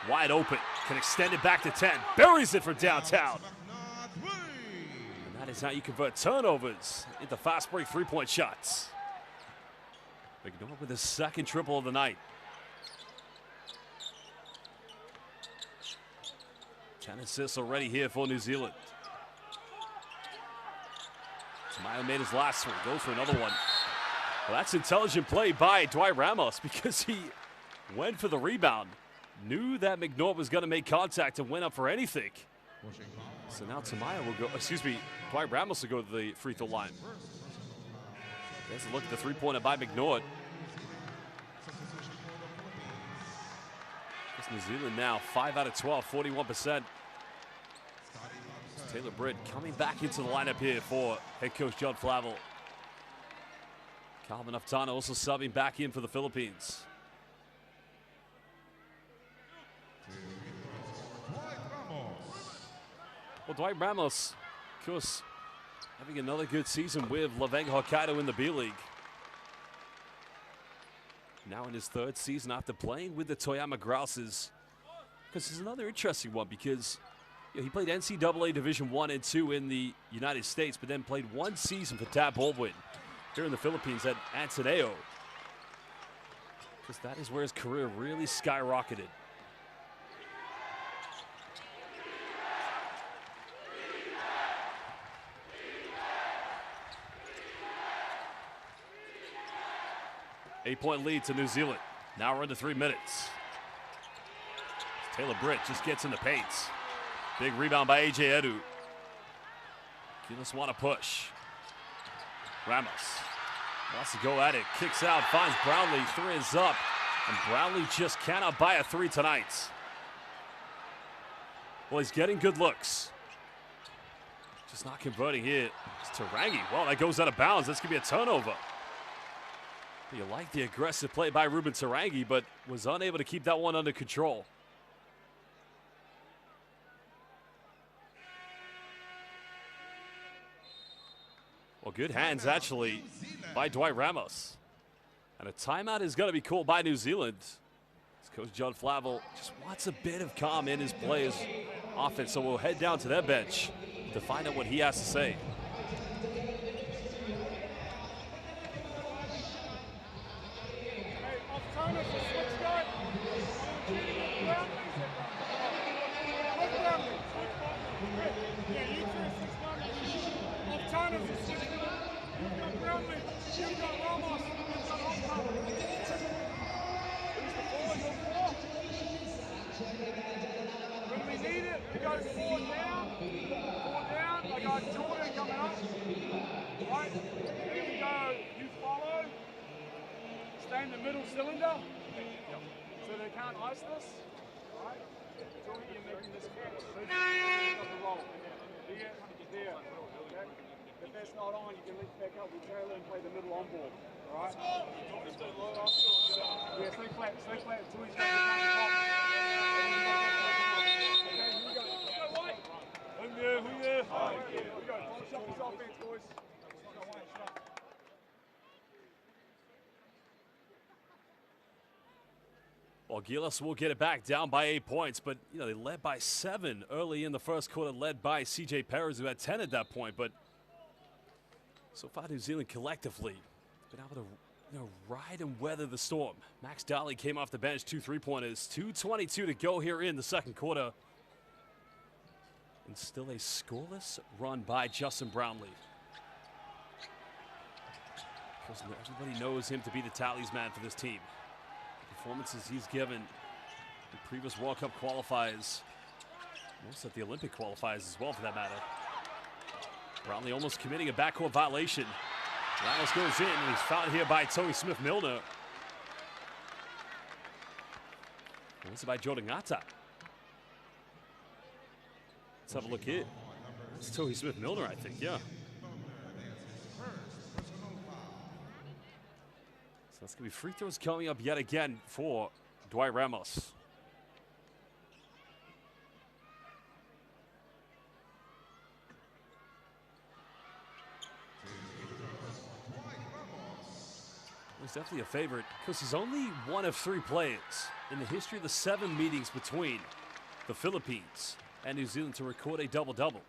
Wide open, can extend it back to 10. Buries it from downtown. And that is how you convert turnovers into fast break three-point shots. McNaught with his second triple of the night. 10 assists already here for New Zealand. Tamayo made his last one, goes for another one. Well, that's intelligent play by Dwight Ramos because he went for the rebound. Knew that McNaught was going to make contact and went up for anything. So now Tamayo will go, Dwight Ramos will go to the free throw line. There's a look at the three-pointer by McNaught. It's New Zealand now, 5 out of 12, 41%. Taylor Britt coming back into the lineup here for head coach John Flavel. Calvin Aftana also subbing back in for the Philippines. Well, Dwight Ramos, of course, having another good season with Laveng Hokkaido in the B-League. Now in his 3rd season after playing with the Toyama Grouses. Because it's another interesting one because he played NCAA Division I and II in the United States, but then played 1 season for Tad Baldwin here in the Philippines at Ateneo. Because that is where his career really skyrocketed. Eight-point lead to New Zealand. Now we're into 3 minutes. Taylor Britt just gets in the paint. Big rebound by A.J. Edu. Gilas want to push. Ramos wants to go at it. Kicks out, finds Brownlee. 3 is up. And Brownlee just cannot buy a 3 tonight. Well, he's getting good looks. Just not converting here. It's Tarangi. Well, that goes out of bounds. That's going to be a turnover. You like the aggressive play by Ruben Tarangi, but was unable to keep that one under control. Well, good hands, actually, by Dwight Ramos. And a timeout is going to be called by New Zealand. As Coach John Flavel just wants a bit of calm in his players' offense, so we'll head down to their bench to find out what he has to say. When we need it, we go 4 down. 4 down. I got Jordan coming up. Right? Here we go. You follow. Stay in the middle cylinder. So they can't ice this. Right? Jordan, you're making this catch. The roll. There. Okay? If that's not on, you can lift back up with Taylor and play the middle on ball. Alright? Yeah, stay flat until he's got the top. Okay, here we go. Here we go. Polish up this offense, boys. Well, Gilas will get it back down by 8 points, but they led by 7 early in the first quarter, led by CJ Perez, who had 10 at that point. But so far, New Zealand collectively been able to ride and weather the storm. Max Dolly came off the bench, 2 3-pointers, 2:22 to go here in the second quarter. And still a scoreless run by Justin Brownlee. Because everybody knows him to be the talisman for this team. The performances he's given in previous World Cup qualifiers, most at the Olympic qualifiers as well for that matter. Brownlee almost committing a backcourt violation. Ramos goes in and he's fouled here by Tony Smith-Milner. This is by Jordan Ngata. Let's have a look here. It's Tony Smith-Milner, I think, yeah. So that's going to be free throws coming up yet again for Dwight Ramos. He's definitely a favorite because he's only one of 3 players in the history of the 7 meetings between the Philippines and New Zealand to record a double-double.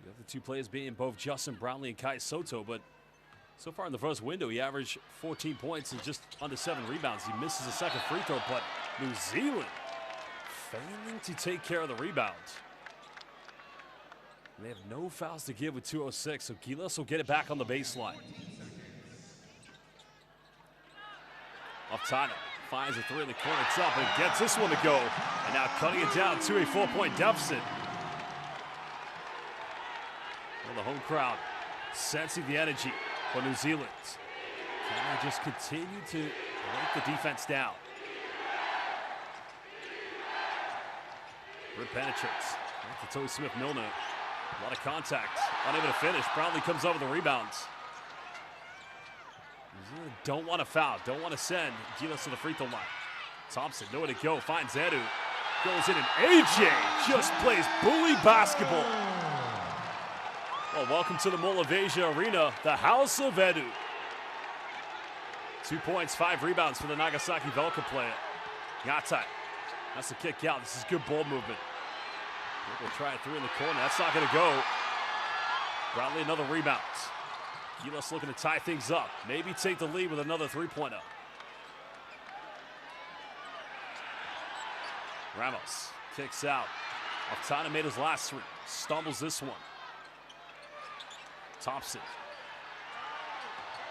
The other 2 players being both Justin Brownlee and Kai Soto, but so far in the first window, he averaged 14 points and just under 7 rebounds. He misses a second free throw, but New Zealand failing to take care of the rebound. And they have no fouls to give with 2:06, so Gilas will get it back on the baseline. Oftana finds a 3 in the corner, it's up and gets this one to go. And now cutting it down to a 4-point deficit. Well, the home crowd sensing the energy for New Zealand. Can they just continue to break the defense down? Rip penetrates. To Tony Smith-Milner. A lot of contact. Unable to finish. Brownlee comes over the rebounds. New Zealand don't want to foul. Don't want to send Gilas to the free throw line. Thompson, nowhere to go. Finds Edu. Goes in and AJ just plays bully basketball. Well, welcome to the Mall of Asia Arena, the house of Edu. 2 points, 5 rebounds for the Nagasaki Velka player. Ngatai. That's the kick out. This is good ball movement. We'll try it 3 in the corner. That's not going to go. Brownlee another rebound. Gilas looking to tie things up. Maybe take the lead with another 3-pointer. Ramos kicks out. Oftana made his last 3. Stumbles this one. Thompson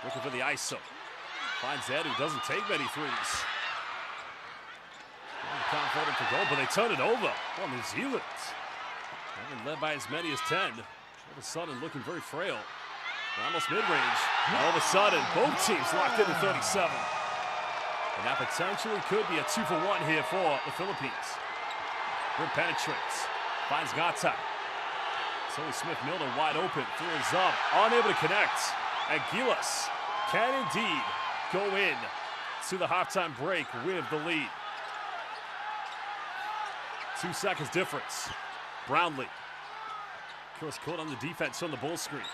looking for the ISO. Finds Ed, who doesn't take many threes. Can't hold him to goal, but they turn it over. Well, New Zealand having led by as many as 10. All of a sudden looking very frail. Ramos mid-range. All of a sudden, both teams locked into 37. And that potentially could be a 2-for-1 here for the Philippines. Good penetrates. Finds Ngata. Tony Smith-Milner wide open. 3 is up. Unable to connect. And Gilas can indeed go in to the halftime break with the lead. 2 seconds difference. Brownlee. Of course, caught on the defense on the ball screen.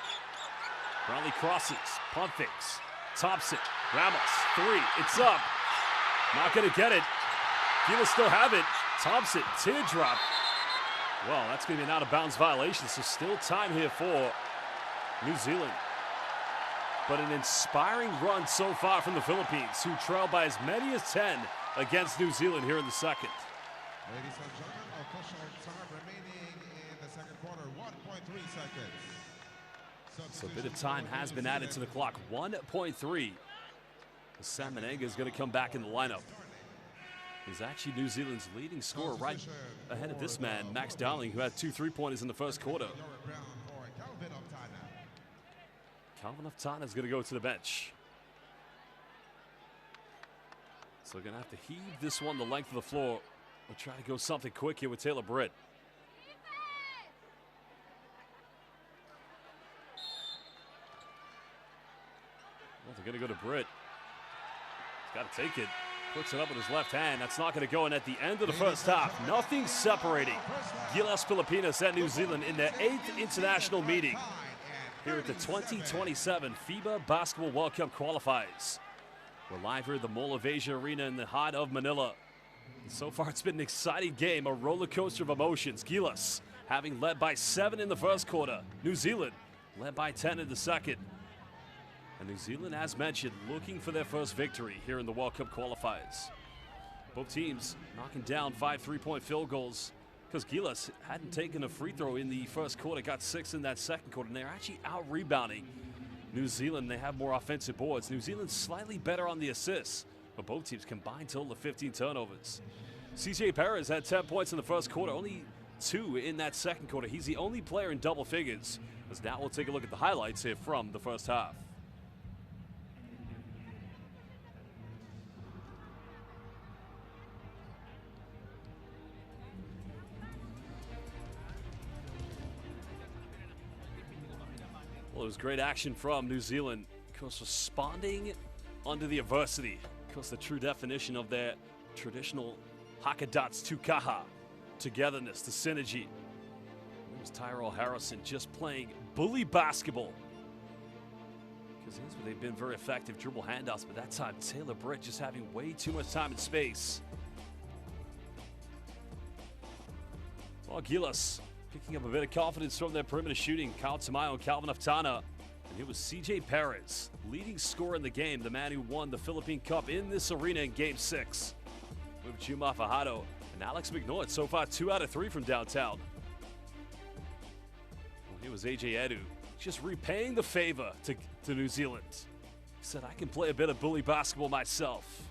Brownlee crosses, pump fakes. Thompson, Ramos, 3, it's up. Not gonna get it. Gilas still have it. Thompson, teardrop. Well, that's gonna be an out of bounds violation, so still time here for New Zealand. But an inspiring run so far from the Philippines, who trail by as many as 10 against New Zealand here in the second. Ladies and gentlemen, official time remaining in the second quarter, 1.3 seconds. So a bit of time has been added to the clock, 1.3. Sam Menenga is going to come back in the lineup. He's actually New Zealand's leading scorer right ahead of this man, Max Darling, who had 2 3-pointers in the first quarter. Calvin Oftana is going to go to the bench. So we're going to have to heave this one the length of the floor. We'll try to go something quick here with Taylor Britt. Well, they're going to go to Britt. He's got to take it. Puts it up with his left hand. That's not going to go in at the end of the first half. Nothing separating Gilas Filipinas and New Zealand in their 8th international meeting here at the 2027 FIBA Basketball World Cup Qualifiers. We're live here at the Mall of Asia Arena in the heart of Manila. And so far, it's been an exciting game, a roller coaster of emotions. Gilas having led by 7 in the first quarter. New Zealand led by 10 in the second. And New Zealand, as mentioned, looking for their first victory here in the World Cup qualifiers. Both teams knocking down 5 3-point field goals because Gilas hadn't taken a free throw in the first quarter, got 6 in that second quarter, and they're actually out-rebounding New Zealand, they have more offensive boards. New Zealand slightly better on the assists, but both teams combined total of 15 turnovers. CJ Perez had 10 points in the first quarter, only 2 in that second quarter. He's the only player in double figures. As now we'll take a look at the highlights here from the first half. Well, it was great action from New Zealand. Of course, responding under the adversity. Of course, the true definition of their traditional Hakadats Tukaha. Togetherness, the synergy. It was Tyrell Harrison just playing bully basketball. Because here's where they've been very effective. Dribble handoffs, but that time Taylor Britt just having way too much time and space. Well, Gilas picking up a bit of confidence from their perimeter shooting. Kyle Tamayo and Calvin Aftana. And it was CJ Perez, leading scorer in the game, the man who won the Philippine Cup in this arena in Game 6. With Chuma Fajardo and Alex McNaught, so far 2 out of 3 from downtown. Well, here was AJ Edu, just repaying the favor to New Zealand. He said, I can play a bit of bully basketball myself.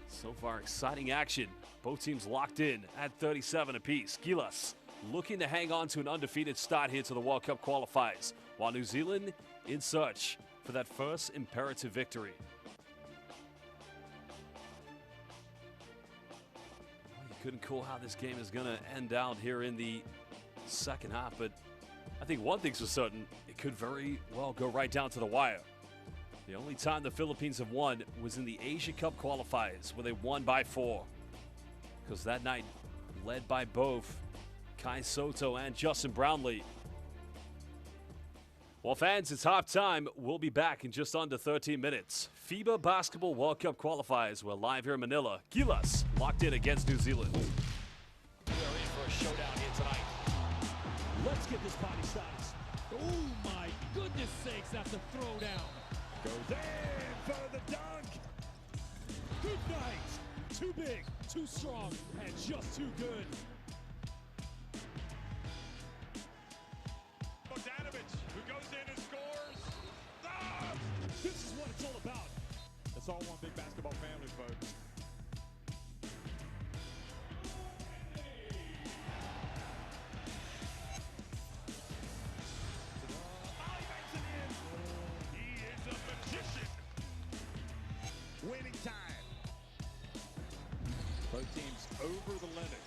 So far, exciting action. Both teams locked in at 37 apiece. Gilas looking to hang on to an undefeated start here to the World Cup qualifiers, while New Zealand in search for that first imperative victory. Well, you couldn't call how this game is going to end out here in the second half, but I think one thing's for certain, it could very well go right down to the wire. The only time the Philippines have won was in the Asia Cup qualifiers, where they won by 4. Because that night, led by both Kai Soto and Justin Brownlee. Well, fans, it's halftime. We'll be back in just under 13 minutes. FIBA Basketball World Cup qualifiers. We're live here in Manila. Gilas locked in against New Zealand. We are in for a showdown here tonight. Let's get this party started. Oh my goodness sakes, that's a throwdown. Goes in for the dunk. Good night. Too big, too strong, and just too good. Bogdanovich, who goes in and scores. Ah! This is what it's all about. It's all one big basketball family, folks. Winning time. Both teams over the limit.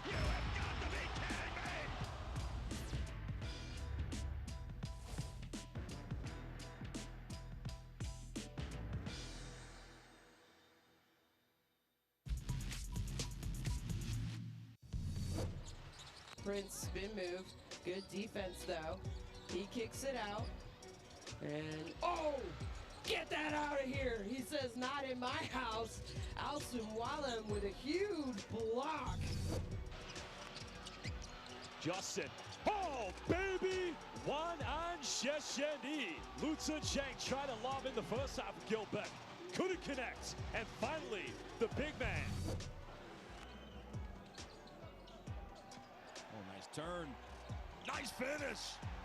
You have got to be kidding me! Prince spin move. Good defense though. He kicks it out. And, oh, get that out of here. He says, not in my house. Alston Wallen with a huge block. Justin. Oh, baby. One on Shesheni. Lutsen Cheng tried to lob in the first half of Gilbeck. Couldn't connect. And finally, the big man. Oh, nice turn. Nice finish.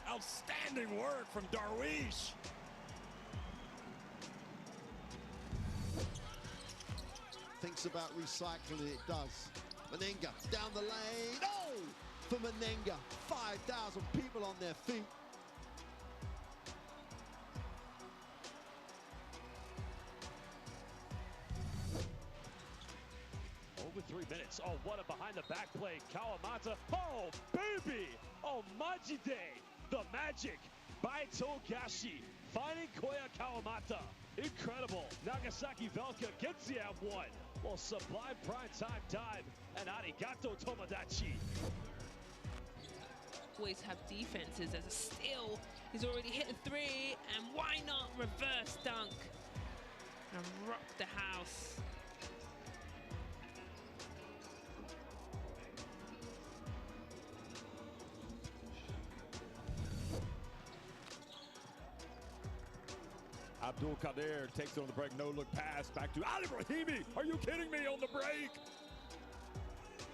Outstanding work from Darwish. Thinks about recycling, it does. Menenga down the lane. Oh! For Menenga. 5,000 people on their feet. Over 3 minutes. Oh, what a behind the back play. Kawamata. Oh, baby. Oh, Majide. The magic by Togashi, finding Koya Kawamata. Incredible. Nagasaki Velka gets the F1. Well, sublime prime-time dive and arigato Tomodachi. Always have defenses as a steal. He's already hit a 3, and why not reverse dunk and rock the house. Abdul Kader takes it on the break, no look pass back to Ali Brahimi. Are you kidding me on the break?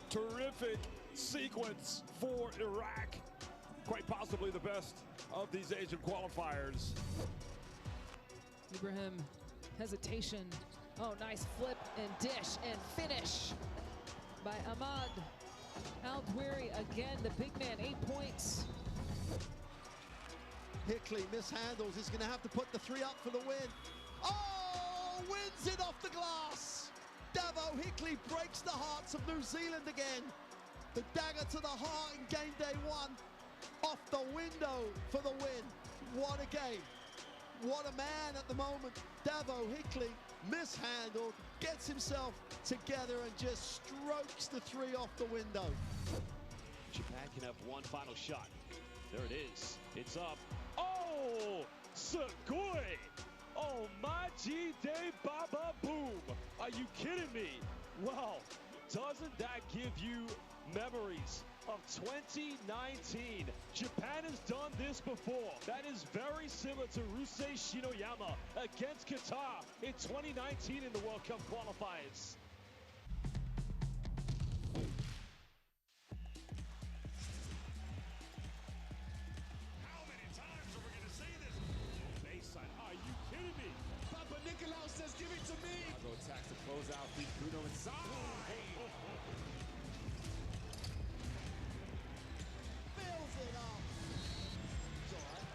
Terrific sequence for Iraq. quite possibly the best of these Asian qualifiers. Ibrahim, hesitation. Oh, nice flip and dish and finish by Ahmad Al-Dwiri. Again, the big man, 8 points. Hickley mishandles. He's going to have to put the three up for the win. Oh, wins it off the glass. Davo Hickley breaks the hearts of New Zealand again. The dagger to the heart in game day one. Off the window for the win. What a game. What a man at the moment. Davo Hickley mishandled, gets himself together and just strokes the three off the window. Japan can have one final shot. There it is. It's up. Oh, Sugoi! Oh, Maji de Baba Boom! Are you kidding me? Well, doesn't that give you memories of 2019? Japan has done this before. That is very similar to Rusei Shinoyama against Qatar in 2019 in the World Cup qualifiers. How many times are we going to see this? Baseline, are you kidding me? Papa Nicolau says, give it to me. Go attacks to close out. Bruno inside. Fills it up. It's all right.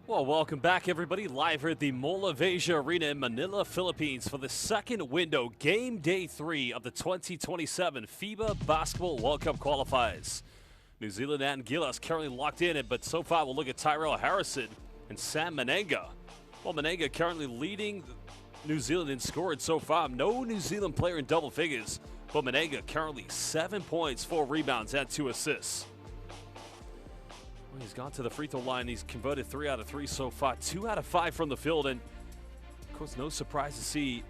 Well, welcome back, everybody. Live here at the Mall of Asia Arena in Manila, Philippines for the second window, game day 3 of the 2027 FIBA Basketball World Cup qualifiers. New Zealand and Gilas currently locked in it, but so far we'll look at Tyrell Harrison and Sam Menenga. Well, Menenga currently leading New Zealand in scoring so far. No New Zealand player in double figures, but Menenga currently 7 points, 4 rebounds, and 2 assists. He's gone to the free throw line. He's converted 3 out of 3 so far, 2 out of 5 from the field. And, of course, no surprise to see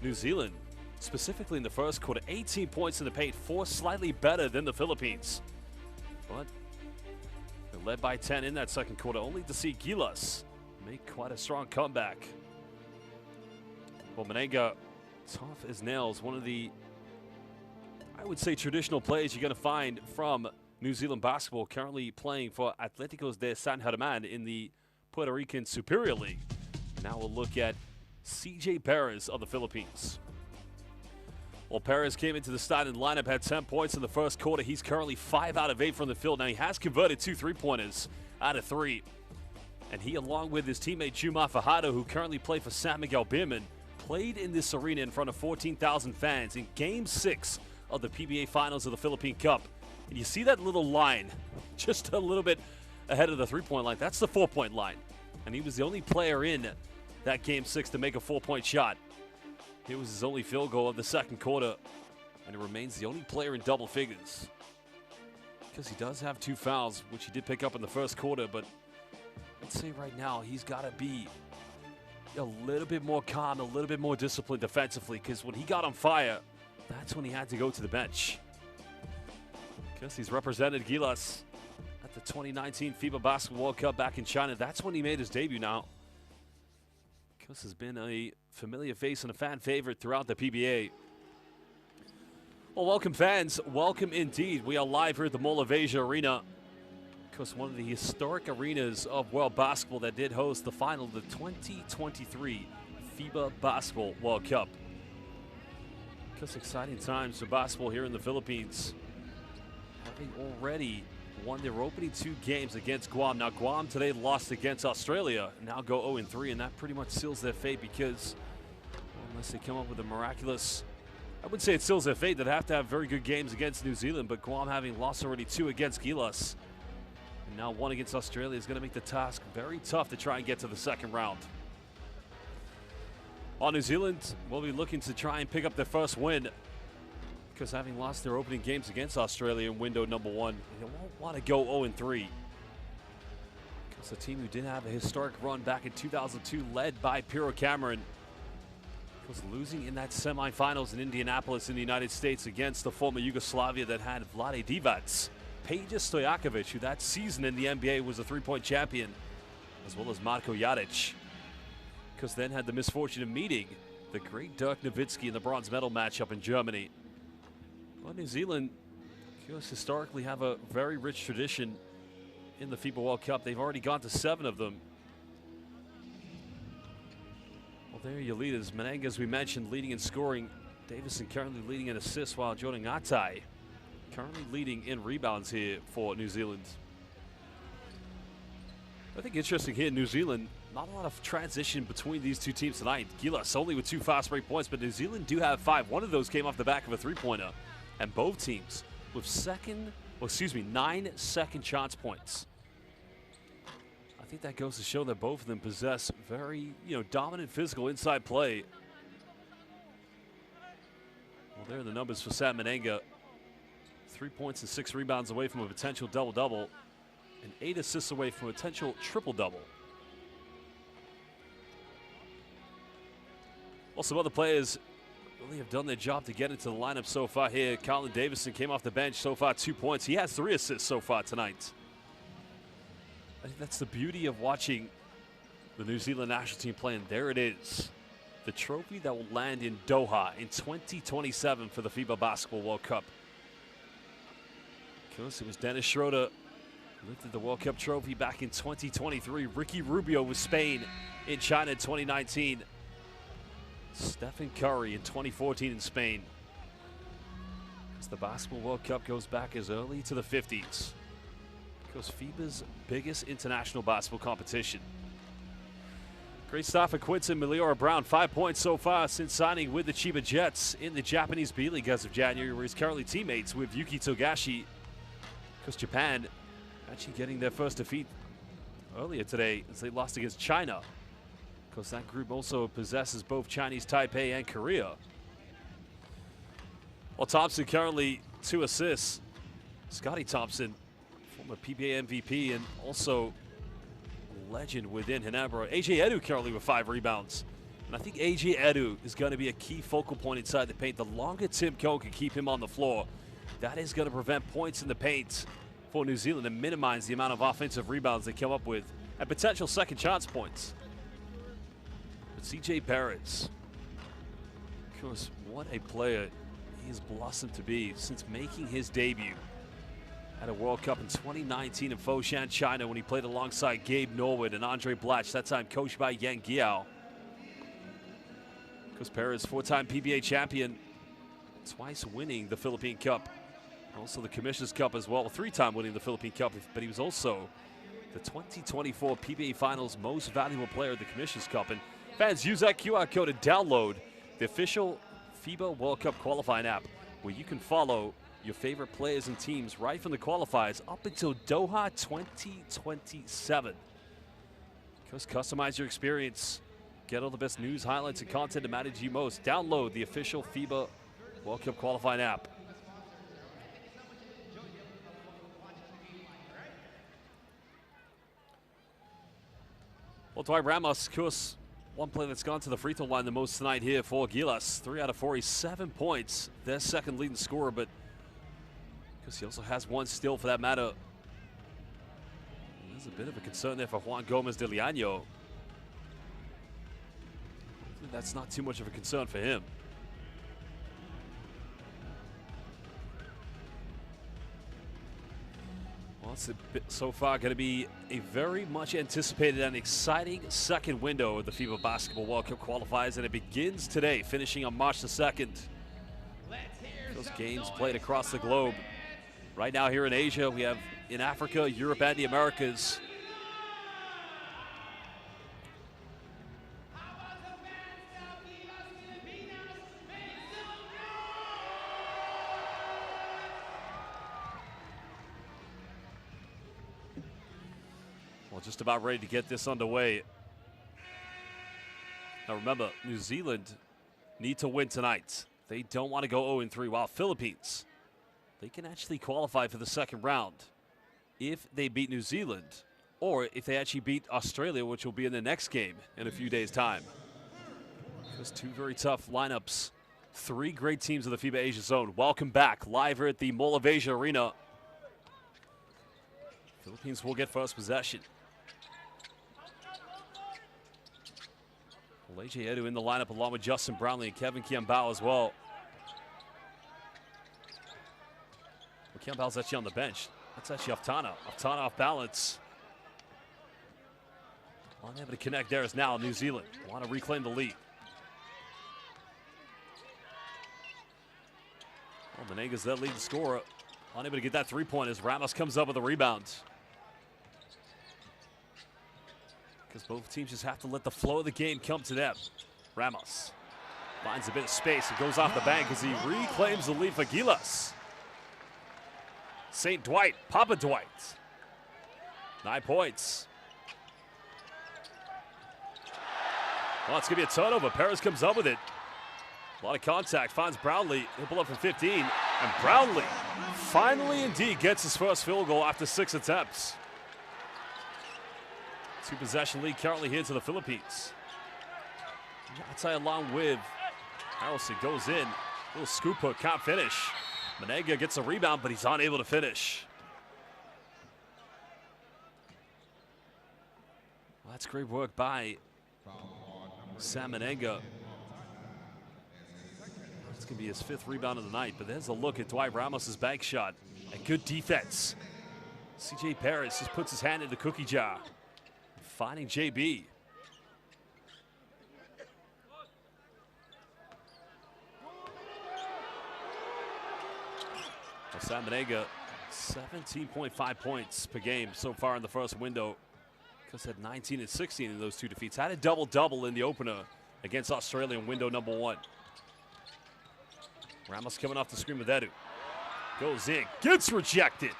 New Zealand, specifically in the first quarter, 18 points in the paint, 4 slightly better than the Philippines. But they're led by 10 in that second quarter, only to see Gilas make quite a strong comeback. Well, Menenga, tough as nails, one of the, I would say, traditional players you're going to find from New Zealand basketball, currently playing for Atléticos de San Germán in the Puerto Rican Superior League. Now we'll look at CJ Perez of the Philippines. Well, Perez came into the starting lineup, had 10 points in the first quarter. He's currently 5 out of 8 from the field. Now he has converted 2 3-pointers out of 3. And he, along with his teammate Juma Fajardo, who currently play for San Miguel Beerman, played in this arena in front of 14,000 fans in Game 6 of the PBA Finals of the Philippine Cup. And you see that little line just a little bit ahead of the 3-point line. That's the 4-point line. And he was the only player in that Game 6 to make a 4-point shot. It was his only field goal of the second quarter. And he remains the only player in double figures. Because he does have 2 fouls, which he did pick up in the first quarter. But I'd say right now he's got to be a little bit more calm, a little bit more disciplined defensively. Because when he got on fire, that's when he had to go to the bench. Because he's represented Gilas at the 2019 FIBA Basketball World Cup back in China. That's when he made his debut now. Because has been a familiar face and a fan favorite throughout the PBA. Well, welcome fans. Welcome indeed. We are live here at the Mall of Asia Arena. Because one of the historic arenas of world basketball that did host the final of the 2023 FIBA Basketball World Cup. Because exciting times for basketball here in the Philippines. Having already won their opening 2 games against Guam. Now, Guam today lost against Australia, now go 0-3, and that pretty much seals their fate because, well, unless they come up with a miraculous, I wouldn't say it seals their fate. They'd have to have very good games against New Zealand, but Guam having lost already 2 against Gilas, and now 1 against Australia is going to make the task very tough to try and get to the second round. While New Zealand will be looking to try and pick up their first win, because having lost their opening games against Australia in window number 1, they won't want to go 0-3. Because the team who did have a historic run back in 2002, led by Piro Cameron, was losing in that semifinals in Indianapolis in the United States against the former Yugoslavia that had Vlade Divac, Peja Stojakovic, who that season in the NBA was a three-point champion, as well as Marko Jaric. Because then had the misfortune of meeting the great Dirk Nowitzki in the bronze medal matchup in Germany. Well, New Zealand, of course, historically have a very rich tradition in the FIBA World Cup. They've already gone to 7 of them. Well, there are your leaders. Menenga, as we mentioned, leading in scoring. Davison currently leading in assists, while Jordan Ngatai currently leading in rebounds here for New Zealand. I think interesting here in New Zealand, not a lot of transition between these two teams tonight. Gilas only with 2 fast break points, but New Zealand do have 5. One of those came off the back of a three-pointer. And both teams with 9 second chance points. I think that goes to show that both of them possess very, dominant physical inside play. Well, there are the numbers for Sam Menenga. 3 points and 6 rebounds away from a potential double-double, and 8 assists away from a potential triple-double. Well, some other players really have done their job to get into the lineup so far here. Colin Davison came off the bench so far, 2 points. He has 3 assists so far tonight. I think that's the beauty of watching the New Zealand national team play, and there it is. The trophy that will land in Doha in 2027 for the FIBA Basketball World Cup. Of course, it was Dennis Schroeder who lifted the World Cup trophy back in 2023. Ricky Rubio with Spain in China in 2019. Stephen Curry in 2014 in Spain. As the Basketball World Cup goes back as early to the 50s. Because FIBA's biggest international basketball competition. Great start for Quinton Meliora Brown. 5 points so far since signing with the Chiba Jets in the Japanese B-League as of January, where he's currently teammates with Yuki Togashi. Because Japan actually getting their first defeat earlier today as they lost against China. Because that group also possesses both Chinese Taipei and Korea. Well, Thompson currently 2 assists. Scotty Thompson, former PBA MVP and also a legend within Hanabura. AJ Edu currently with 5 rebounds. And I think AJ Edu is going to be a key focal point inside the paint. The longer Tim Coe can keep him on the floor, that is going to prevent points in the paint for New Zealand and minimize the amount of offensive rebounds they come up with and potential second chance points. But CJ Perez, of course, what a player he has blossomed to be since making his debut at a World Cup in 2019 in Foshan, China, when he played alongside Gabe Norwood and Andre Blatch, that time coached by Yang Giao. Because Perez, 4-time PBA champion, twice winning the Philippine Cup, also the Commissioner's Cup as well, 3-time winning the Philippine Cup, but he was also the 2024 PBA Finals most valuable player of the Commissioner's Cup. And fans, use that QR code to download the official FIBA World Cup qualifying app, where you can follow your favorite players and teams right from the qualifiers up until Doha 2027. Just customize your experience. Get all the best news, highlights, and content that matter to you most. Download the official FIBA World Cup qualifying app. Well, Dwight Ramos, of course, one player that's gone to the free throw line the most tonight here for Gilas. 3 out of 4, he's 7 points. Their second leading scorer, but because he also has 1 steal for that matter. There's a bit of a concern there for Juan Gomez de Liano. That's not too much of a concern for him. Well, it's so far going to be a very much anticipated and exciting second window of the FIBA Basketball World Cup qualifiers, and it begins today, finishing on March the 2nd. Those games played across the globe. Right now here in Asia, we have in Africa, Europe, and the Americas. Well, just about ready to get this underway. Now remember, New Zealand need to win tonight. They don't want to go 0-3, while Philippines, they can actually qualify for the second round if they beat New Zealand, or if they actually beat Australia, which will be in the next game in a few days' time. Just 2 very tough lineups. 3 great teams of the FIBA Asia Zone. Welcome back live here at the Mall of Asia Arena Philippines will get first possession. AJ Edu in the lineup along with Justin Brownlee and Kevin Kiambao as well. Kiambao's actually on the bench. That's actually Aftana. Aftana off balance. Unable to connect there is now New Zealand. Want to reclaim the lead. Well, Menenga's that lead scorer. Unable to get that three-point as Ramos comes up with a rebound. Because both teams just have to let the flow of the game come to them. Ramos finds a bit of space and goes off the bank as he reclaims the lead for Gilas. St. Dwight, Papa Dwight. 9 points. Well, it's going to be a turnover. Perez comes up with it. A lot of contact, finds Brownlee. He'll pull up for 15. And Brownlee finally indeed gets his first field goal after 6 attempts. 2-possession lead currently here to the Philippines. I'd along with Harrelson goes in. Little scoop hook, can't finish. Menenga gets a rebound, but he's unable to finish. Well, that's great work by Sam Menenga. It's going to be his 5th rebound of the night, but there's a look at Dwight Ramos' bank shot. And good defense. CJ Perez just puts his hand in the cookie jar, finding JB. Well, Sam Menenga, 17.5 points per game so far in the first window. Because had 19 and 16 in those 2 defeats. Had a double-double in the opener against Australia in window number 1. Ramos coming off the screen with Edu. Goes in, gets rejected.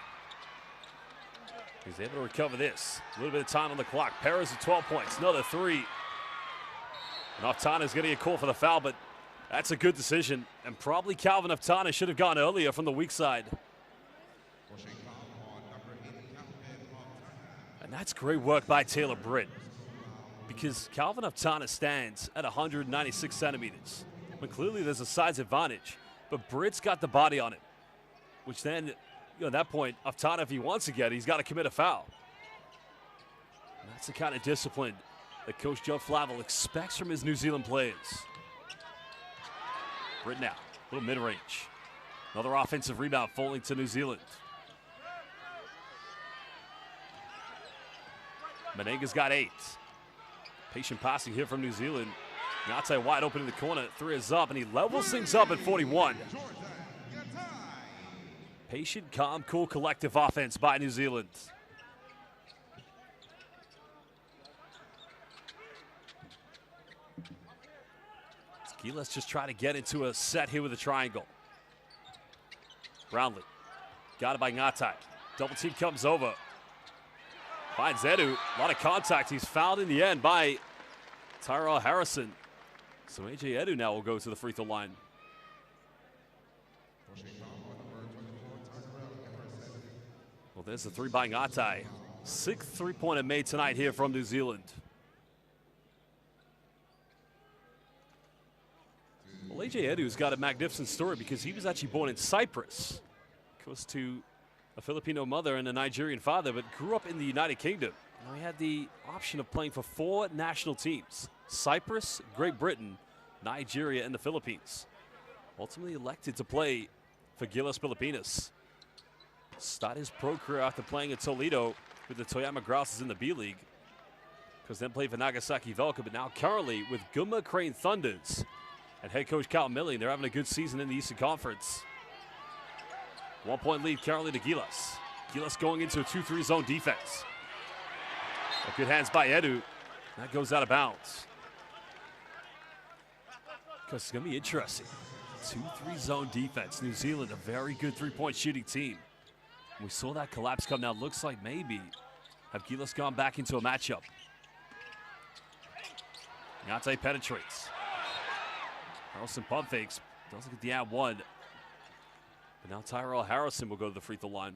He's able to recover this. A little bit of time on the clock. Perez with 12 points, another 3. And Aftana is going to get called for the foul, but that's a good decision. And probably Calvin Aftana should have gone earlier from the weak side. And that's great work by Taylor Britt, because Calvin Aftana stands at 196 centimeters. But clearly there's a size advantage, but Britt's got the body on him, which then, at that point, Aftana, if he wants to get it, he's got to commit a foul. And that's the kind of discipline that Coach Judd Flavel expects from his New Zealand players. Britt now, a little mid-range. Another offensive rebound falling to New Zealand. Menenga's got 8. Patient passing here from New Zealand. Ngate wide open in the corner. 3 is up, and he levels things up at 41. Patient, calm, cool, collective offense by New Zealand. Let's just try to get into a set here with a triangle. Brownlee. Got it by Ngate. Double team comes over. Finds Edu. A lot of contact. He's fouled in the end by Tyrell Harrison. So AJ Edu now will go to the free throw line. Well, there's the 3 by Ngate. 6th three-pointer made tonight here from New Zealand. Well, AJ Edu's got a magnificent story because he was actually born in Cyprus. Goes to a Filipino mother and a Nigerian father, but grew up in the United Kingdom. Now he had the option of playing for 4 national teams: Cyprus, Great Britain, Nigeria, and the Philippines. Ultimately elected to play for Gilas Pilipinas. Started his pro career after playing at Toledo with the Toyama Grouses in the B-League. Because then played for Nagasaki Velka, but now currently with Guma Crane Thunders. And head coach Cal Milling, they're having a good season in the Eastern Conference. 1-point lead currently to Gilas. Gilas going into a 2-3 zone defense. Well, good hands by Edu. That goes out of bounds. Because it's going to be interesting. 2-3 zone defense. New Zealand, a very good 3-point shooting team. We saw that collapse come. Now looks like maybe have Gilas gone back into a matchup. Ngate penetrates. Harrelson pump fakes. Doesn't get the ad one. But now Tyrell Harrison will go to the free throw line.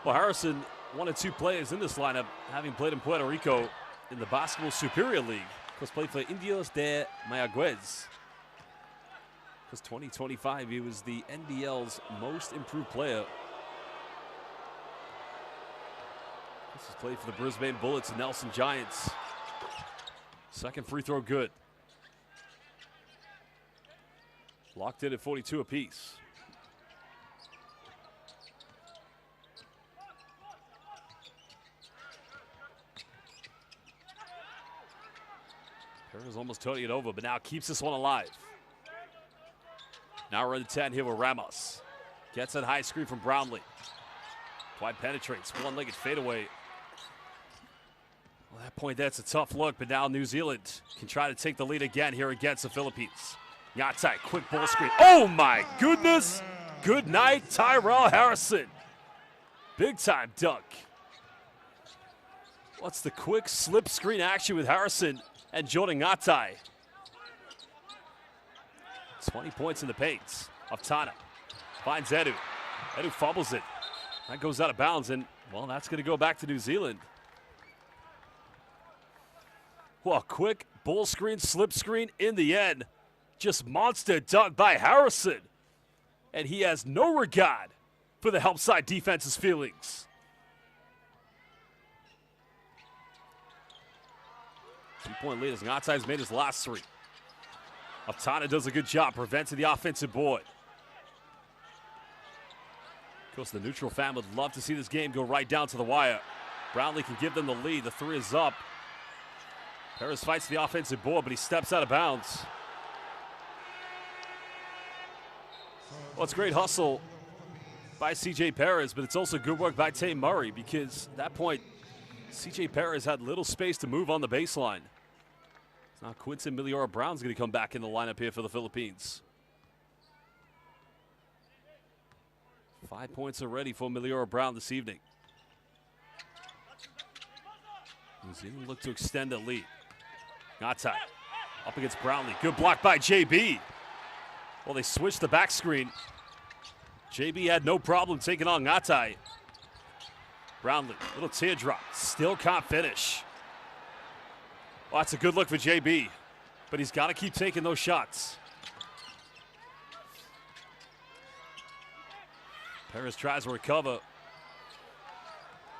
Well, Harrison one or two players in this lineup having played in Puerto Rico in the Basketball Superior League. Of course, played for Indios de Mayagüez. Because 2025, he was the NBL's most improved player. This is played for the Brisbane Bullets and Nelson Giants. Second free throw good. Locked in at 42 apiece. Perez almost turning it over, but now keeps this one alive. Now we're in the 10 here with Ramos. Gets that high screen from Brownlee. Dwight penetrates, one-legged fadeaway. Well, at that point, that's a tough look, but now New Zealand can try to take the lead again here against the Philippines. Yatai, quick ball screen. Oh my goodness! Good night, Tyrell Harrison. Big time dunk. What's the quick slip screen action with Harrison and Jordan Ngatai? 20 points in the paint. Aftana finds Edu. Edu fumbles it. That goes out of bounds, and, well, that's going to go back to New Zealand. Well, quick ball screen, slip screen in the end. Just monster dunk by Harrison. And he has no regard for the help side defense's feelings. Two-point lead as Ngatai's made his last three. Aftana does a good job preventing the offensive board. Of course, the neutral fan would love to see this game go right down to the wire. Brownlee can give them the lead. The three is up. Perez fights the offensive board, but he steps out of bounds. Well, it's great hustle by C.J. Perez, but it's also good work by Tay Murray, because at that point, C.J. Perez had little space to move on the baseline. Now Quinton Miliora-Brown's going to come back in the lineup here for the Philippines. 5 points already for Miliora-Brown this evening. New Zealand look to extend the lead. Ngatai up against Brownlee. Good block by JB. Well, they switched the back screen. JB had no problem taking on Ngatai. Brownlee, little teardrop, still can't finish. Well, that's a good look for JB, but he's got to keep taking those shots. Perez tries to recover.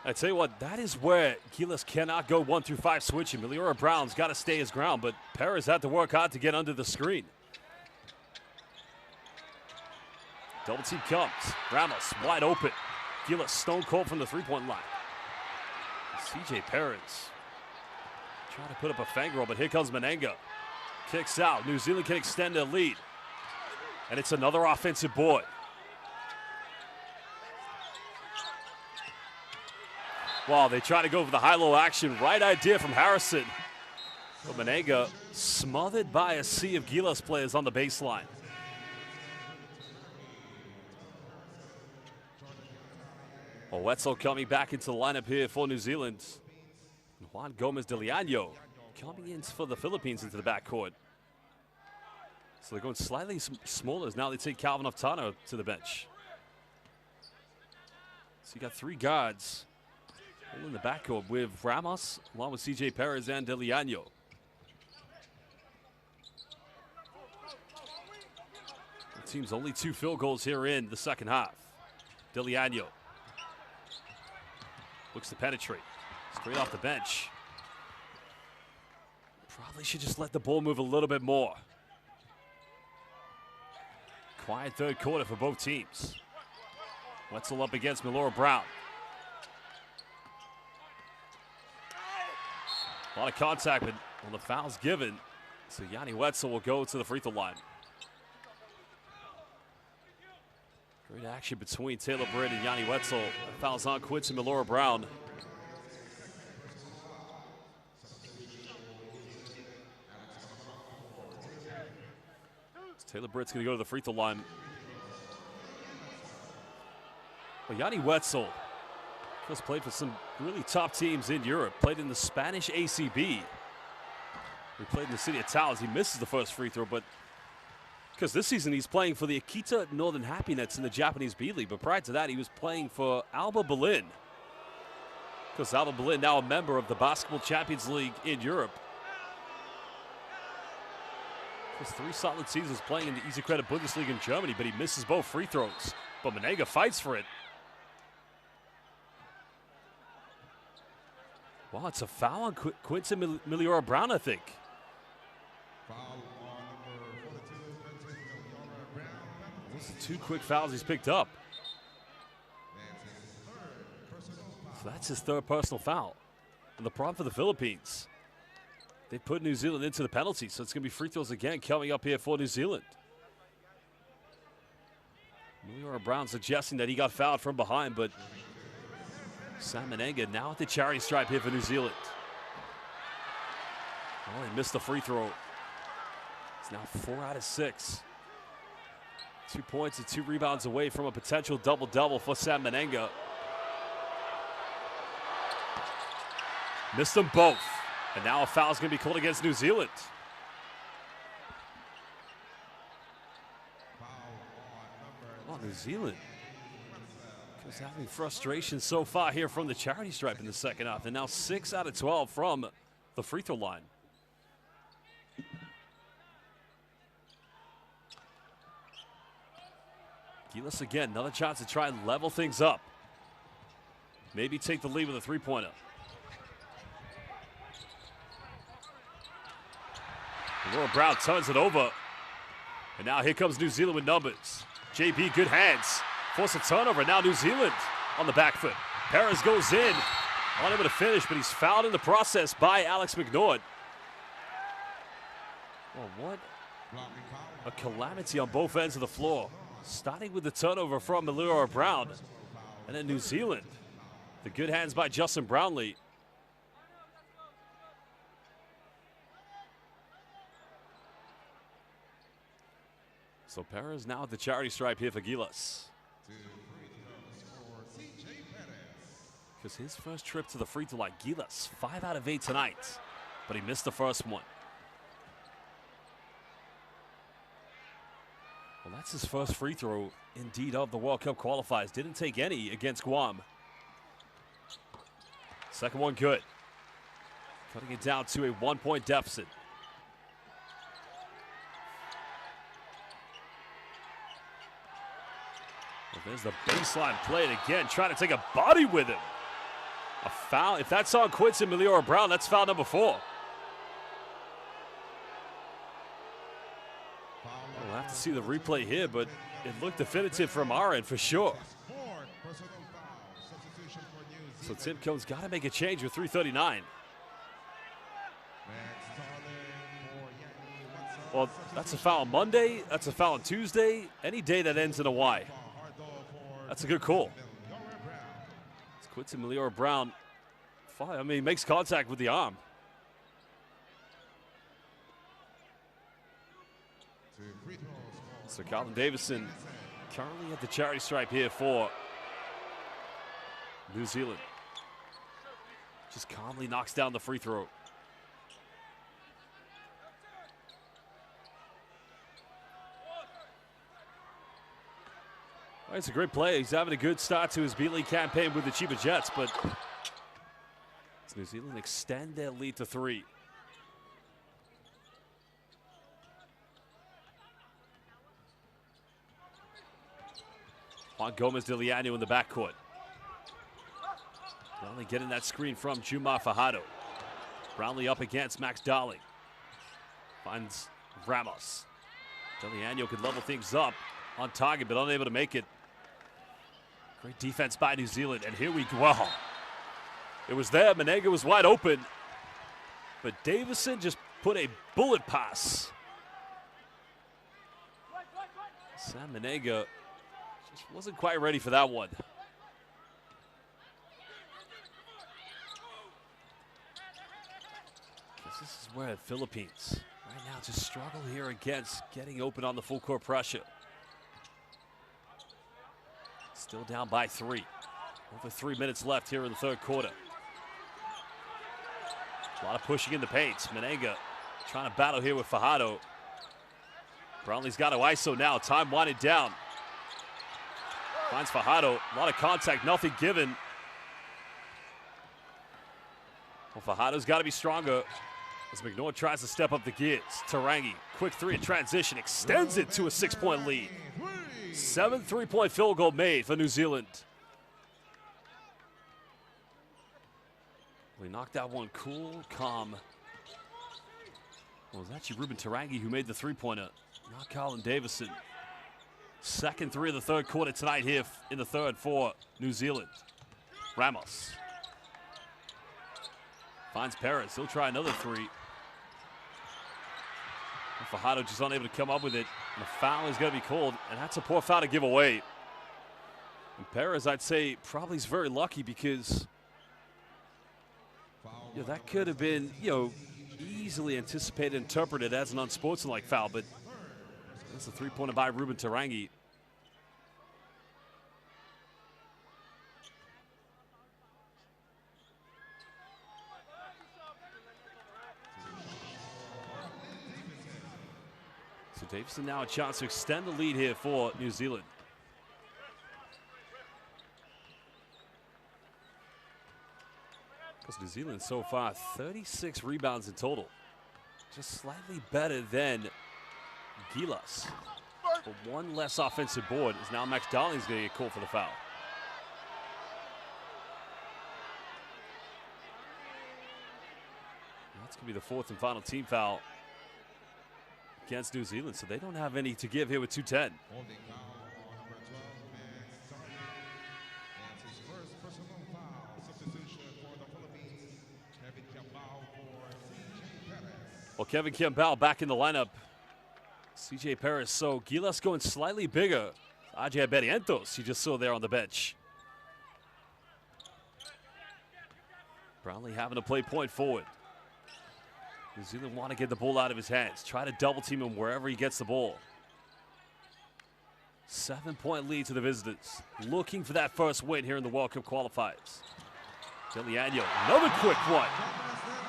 I tell you what, that is where Gilas cannot go 1 through 5 switching. Miliora-Brown's got to stay his ground, but Perez had to work hard to get under the screen. Double team comes. Ramos wide open. Gilas stone cold from the three-point line. C.J. Perez trying to put up a fang roll, but here comes Menenga. Kicks out. New Zealand can extend their lead. And it's another offensive board. Wow, they try to go for the high-low action. Right idea from Harrison. But Menenga smothered by a sea of Gilas players on the baseline. Well, Wetzel coming back into the lineup here for New Zealand. Juan Gomez de Leano coming in for the Philippines into the backcourt. So they're going slightly smaller as now they take Calvin Aftana to the bench. So you got three guards in the backcourt with Ramos along with C.J. Perez and de Leano. The team's only 2 field goals here in the second half. De Leano looks to penetrate. Straight off the bench. Probably should just let the ball move a little bit more. Quiet third quarter for both teams. Wetzel up against Miliora-Brown. A lot of contact, but when the foul's given, so Yanni Wetzel will go to the free throw line. Great action between Taylor Britt and Yanni Wetzel. That foul's on Quinton Miliora-Brown. Taylor Britt's going to go to the free throw line. Well, Yanni Wetzel just played for some really top teams in Europe. Played in the Spanish ACB. He played in the City of Towers. He misses the first free throw, but because this season he's playing for the Akita Northern Happy Nets in the Japanese B League. But prior to that, he was playing for Alba Berlin Because Alba Berlin now a member of the Basketball Champions League in Europe. Has 3 solid seasons playing in the Easy Credit Bundesliga in Germany, but he misses both free throws. But Menega fights for it. Wow, it's a foul on Quinton Miliora Brown, I think. Foul on number 42, Quinton Miliora Brown. Those are 2 quick fouls he's picked up. So that's his 3rd personal foul. And the problem for the Philippines, they put New Zealand into the penalty, so it's going to be free throws again coming up here for New Zealand. Miliora Brown suggesting that he got fouled from behind, but Sam Menenga now at the charity stripe here for New Zealand. Oh, he missed the free throw. It's now 4 out of 6. 2 points and 2 rebounds away from a potential double-double for Sam Menenga. Missed them both. And now a foul is going to be called against New Zealand. Oh, New Zealand is having frustration so far here from the charity stripe in the second half. And now 6 out of 12 from the free throw line. Gilas again, another chance to try and level things up. Maybe take the lead with a 3-pointer. Laura Brown turns it over. And now here comes New Zealand with numbers. JB, good hands. Force a turnover. Now New Zealand on the back foot. Perez goes in. Unable to finish, but he's fouled in the process by Alex McNord. Well, what a calamity on both ends of the floor. Starting with the turnover from Miliora Brown. And then New Zealand. The good hands by Justin Brownlee. So Perez now at the charity stripe here for Gilas. Because his first trip to the free throw line, Gilas, 5 out of 8 tonight. But he missed the first one. Well, that's his first free throw, indeed, of the World Cup qualifiers. Didn't take any against Guam. Second one good. Cutting it down to a 1-point deficit. Well, there's the baseline play again, trying to take a body with him. A foul. If that's on Quinton Miliora Brown, that's foul number 4. We'll have to see the replay here, but it looked definitive from our end for sure. So Tim Cohn's got to make a change with 3:39. Well, that's a foul on Monday. That's a foul on Tuesday. Any day that ends in a Y. That's a good call. It's Quinton Miliora Brown. I mean, he makes contact with the arm. So Carlton Davison currently at the charity stripe here for New Zealand. Just calmly knocks down the free throw. Well, it's a great play. He's having a good start to his B-League campaign with the Chiba Jets, but New Zealand extend their lead to 3. Juan Gomez de Liano in the backcourt. Brownlee getting that screen from Jumar Fajardo. Brownlee up against Max Darling. Finds Ramos. Deliano could level things up on target, but unable to make it. Great defense by New Zealand, and here we go. Wow. It was there. Menenga was wide open, but Davison just put a bullet pass. Sam Menenga just wasn't quite ready for that one. This is where the Philippines right now just struggle here against getting open on the full court pressure. Still down by 3. Over 3 minutes left here in the third quarter. A lot of pushing in the paint. Menenga trying to battle here with Fajardo. Brownlee's got to ISO now. Time winding down. Finds Fajardo. A lot of contact, nothing given. Well, Fajardo's got to be stronger as McNord tries to step up the gears. Tarangi, quick three in transition, extends it to a 6-point lead. 7 3-point field goal made for New Zealand. We knocked that one cool, calm. Well, it was actually Ruben Tarangi who made the three-pointer, not Colin Davison. Second three of the third quarter tonight here in the third for New Zealand. Ramos finds Perez. He'll try another three. Fajardo just unable to come up with it. And a foul is going to be called, and that's a poor foul to give away. And Perez, I'd say, probably is very lucky because that could have been, easily anticipated, interpreted as an unsportsmanlike foul, but that's a three-pointer by Ruben Tarangi. So Davison now a chance to extend the lead here for New Zealand. Because New Zealand so far 36 rebounds in total. Just slightly better than Gilas. But one less offensive board is now Max Darling's going to get called for the foul. That's going to be the fourth and final team foul against New Zealand, so they don't have any to give here with 2:10. Holding foul on number 12, Max Darling. And his first personal foul. Substitution for the Philippines, Kevin Kiambao for CJ Perez. Well, Kevin Kiambao back in the lineup. CJ Perez, so Gilas going slightly bigger. Ajay Berrientos, you just saw there on the bench. Brownlee having to play point forward. New Zealand want to get the ball out of his hands. Try to double team him wherever he gets the ball. 7-point lead to the visitors. Looking for that first win here in the World Cup qualifiers. Deliano, another quick one.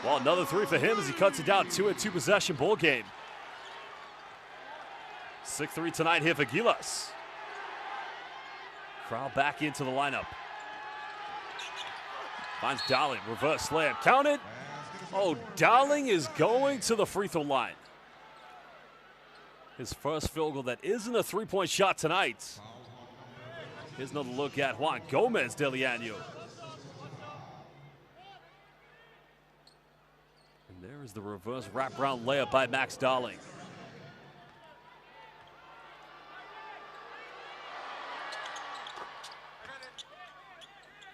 Well, another three for him as he cuts it down to a 2-possession ball game. 6-3 tonight here for Gilas. Crowd back into the lineup. Finds Darling, reverse slam, counted. Oh, Darling is going to the free throw line. His first field goal that isn't a three-point shot tonight. Here's another look at Juan Gomez Deliano. And there is the reverse wraparound layup by Max Darling.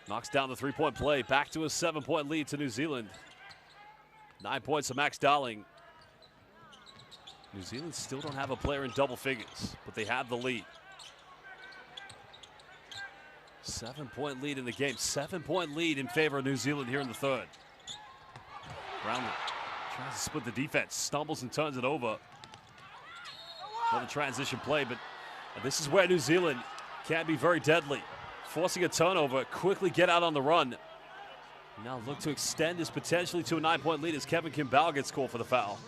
Knocks down the three-point play. Back to a 7-point lead to New Zealand. 9 points to Max Darling. New Zealand still don't have a player in double figures, but they have the lead. 7-point lead in the game. 7-point lead in favor of New Zealand here in the third. Brownlee tries to split the defense. Stumbles and turns it over. Another transition play, but this is where New Zealand can be very deadly. Forcing a turnover, quickly get out on the run. Now look to extend this potentially to a 9-point lead as Kevin Kimball gets called for the foul.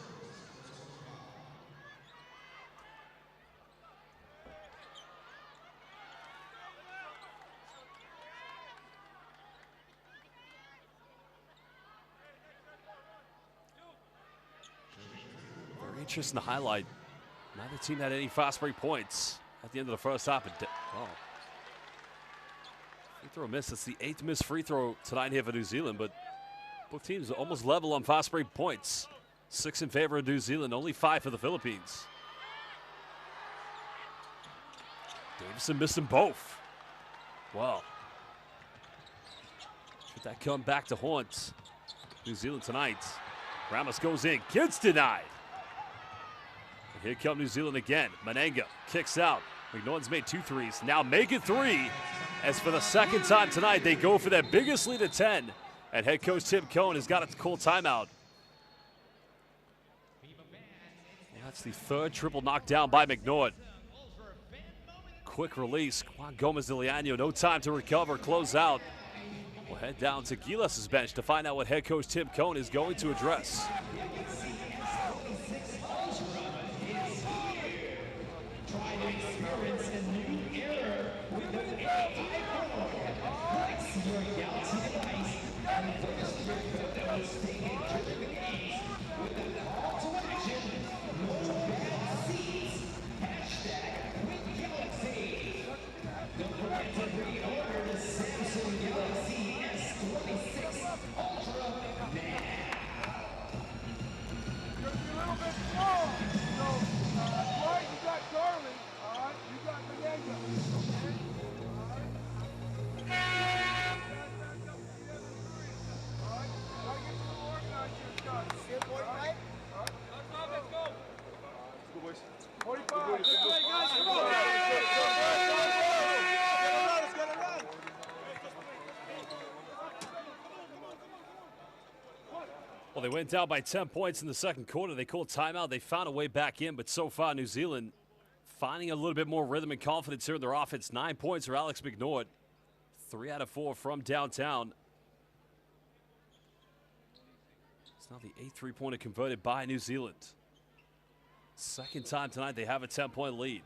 Very interesting to highlight. Neither team had any fast break points at the end of the first half. Free throw miss. That's the 8th missed free throw tonight here for New Zealand, but both teams are almost level on fast break points. 6 in favor of New Zealand, only 5 for the Philippines. Davison missed them both. Wow. Should that come back to haunt New Zealand tonight? Ramos goes in, gets denied. And here come New Zealand again. Manenga kicks out. McNorton's made 2 threes. Now make it 3. As for the second time tonight, they go for their biggest lead at 10. And head coach Tim Cohn has got to call timeout. Well, that's the 3rd triple knocked down by McNord. Quick release. Juan Gomez Deliano, no time to recover, close out. We'll head down to Gilas' bench to find out what head coach Tim Cohn is going to address. Well, they went down by 10 points in the second quarter. They called timeout. They found a way back in, but so far New Zealand finding a little bit more rhythm and confidence here in their offense. 9 points for Alex McNord. 3 out of 4 from downtown. It's now the 8th three-pointer converted by New Zealand. Second time tonight they have a 10-point lead.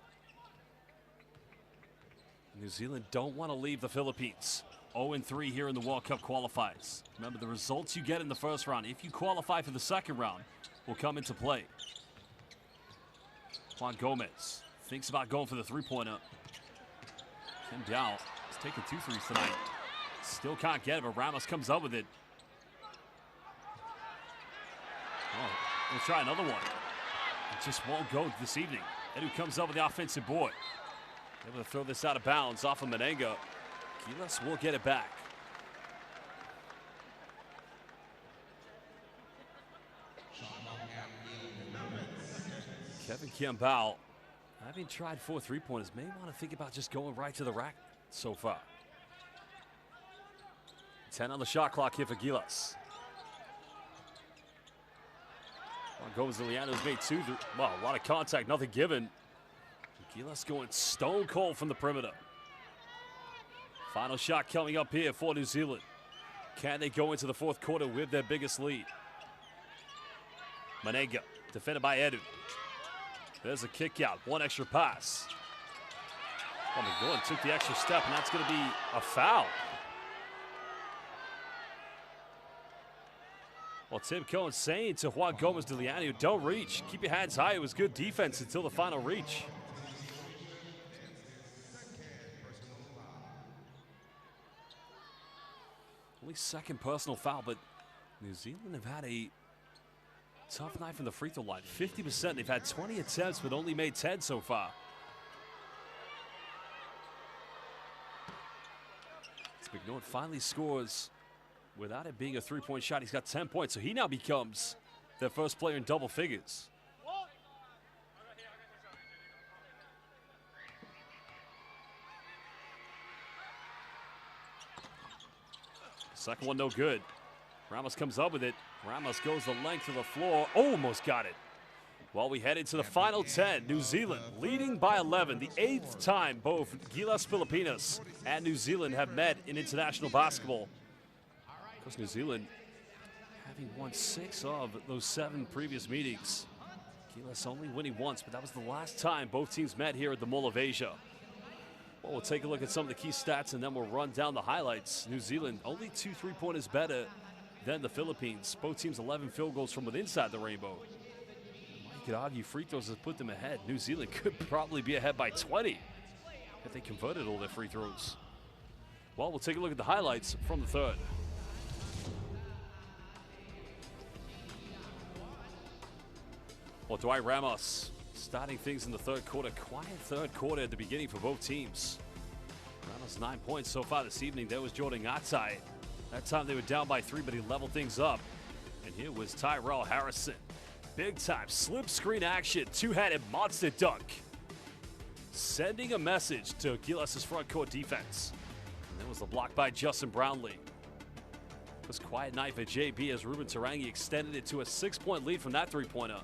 New Zealand don't want to leave the Philippines. 0-3 here in the World Cup qualifiers. Remember, the results you get in the first round, if you qualify for the second round, will come into play. Juan Gomez thinks about going for the three-pointer. Kim Dow is taking 2 threes tonight. Still can't get it, but Ramos comes up with it. Oh, we'll try another one. It just won't go this evening. Edu comes up with the offensive board. Able to throw this out of bounds off of Menenga. Gilas will get it back. Kevin Kiambao, having tried 4 three-pointers, may want to think about just going right to the rack so far. 10 on the shot clock here for Gilas. Gomez Liliano's made 2. Wow, a lot of contact, nothing given. Gilas going stone cold from the perimeter. Final shot coming up here for New Zealand. Can they go into the fourth quarter with their biggest lead? Menenga, defended by Edu. There's a kick out, 1 extra pass. Oh, McGowan took the extra step, and that's going to be a foul. Well, Tim Cohen saying to Juan Gomez de Liano, don't reach. Keep your hands high. It was good defense until the final reach. Only second personal foul, but New Zealand have had a tough night from the free throw line. 50%. They've had 20 attempts, but only made 10 so far. McNord finally scores without it being a three-point shot. He's got 10 points, so he now becomes their first player in double figures. Second one no good. Ramos comes up with it. Ramos goes the length of the floor. Almost got it. Well, we head into the final 10. New Zealand leading by 11. The 8th time both Gilas Filipinas and New Zealand have met in international basketball. Of course, New Zealand having won 6 of those 7 previous meetings. Gilas only winning once, but that was the last time both teams met here at the Mall of Asia. Well, we'll take a look at some of the key stats, and then we'll run down the highlights. New Zealand only 2 three-pointers better than the Philippines. Both teams 11 field goals from within inside the rainbow. You could argue free throws have put them ahead. New Zealand could probably be ahead by 20 if they converted all their free throws. Well, we'll take a look at the highlights from the third. Well, Dwight Ramos starting things in the third quarter. Quiet third quarter at the beginning for both teams. Ramos 9 points so far this evening. There was Jordan Ngatai. That time they were down by 3, but he leveled things up. And here was Tyrell Harrison. Big time slip screen action. 2-handed monster dunk. Sending a message to Gilas' front court defense. And there was the block by Justin Brownlee. It was a quiet night for JB as Ruben Tarangi extended it to a 6-point lead from that three-pointer.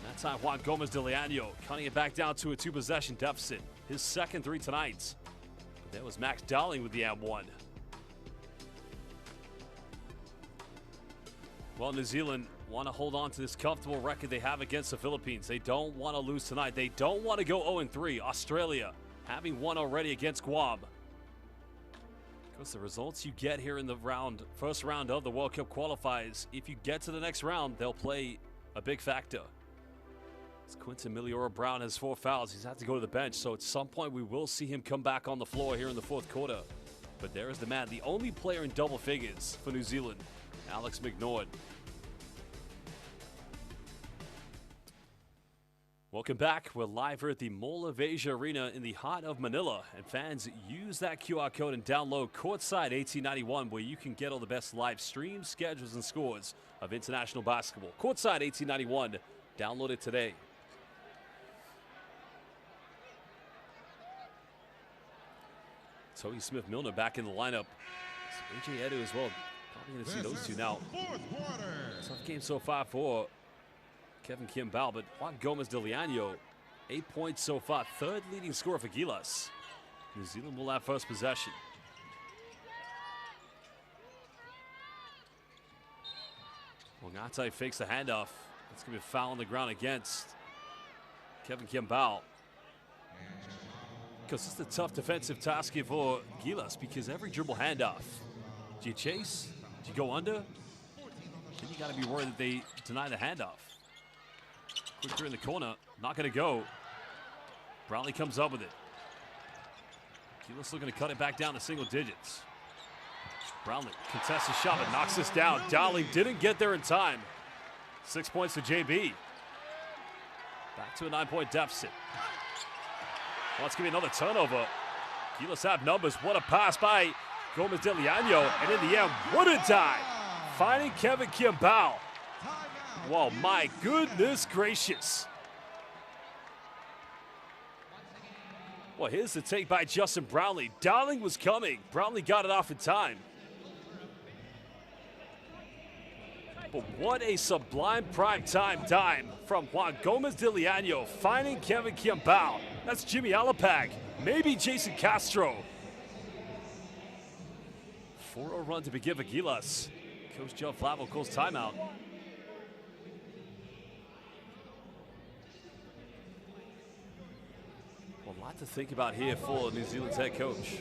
That time, Juan Gomez de Liano cutting it back down to a 2-possession deficit. His second 3 tonight. But there was Max Dowling with the M1. Well, New Zealand want to hold on to this comfortable record they have against the Philippines. They don't want to lose tonight. They don't want to go 0-3. Australia having won already against Guam. Because the results you get here in the first round of the World Cup qualifiers, if you get to the next round, they'll play a big factor. As Quinton Miliora-Brown has 4 fouls, he's had to go to the bench, so at some point we will see him come back on the floor here in the fourth quarter. But there is the man, the only player in double figures for New Zealand, Alex McNord. Welcome back. We're live here at the Mall of Asia Arena in the heart of Manila. And fans, use that QR code and download Courtside 1891, where you can get all the best live streams, schedules, and scores of international basketball. Courtside 1891. Download it today. Tony Smith-Milner back in the lineup. AJ Edu as well Probably going to see those two now. Fourth quarter. Tough game so far for Kevin Kimball, but Juan Gomez de Leano, 8 points so far, third leading scorer for Gilas. New Zealand will have first possession. Wangate fakes the handoff. That's going to be a foul on the ground against Kevin Kimball. Because it's a tough defensive task here for Gilas, because every dribble handoff, do you chase? Do you go under? Then you got to be worried that they deny the handoff. Quick through in the corner, not going to go. Brownlee comes up with it. Gilas looking to cut it back down to single digits. Brownlee contests the shot and knocks this down. Darling didn't get there in time. 6 points to JB. Back to a 9-point deficit. Well, it's going to be another turnover. Gilas have numbers. What a pass by Gomez de Leano. And in the end, what a dive. Finding Kevin Kimball. Well, my goodness gracious. Well, here's the take by Justin Brownlee. Darling was coming. Brownlee got it off in time. But what a sublime primetime dime from Juan Gomez de Leano, finding Kevin Kimball. That's Jimmy Alapag, maybe Jason Castro. 4-0 run to begin for Gilas. Coach Joe Flavel calls timeout. Well, a lot to think about here for New Zealand's head coach.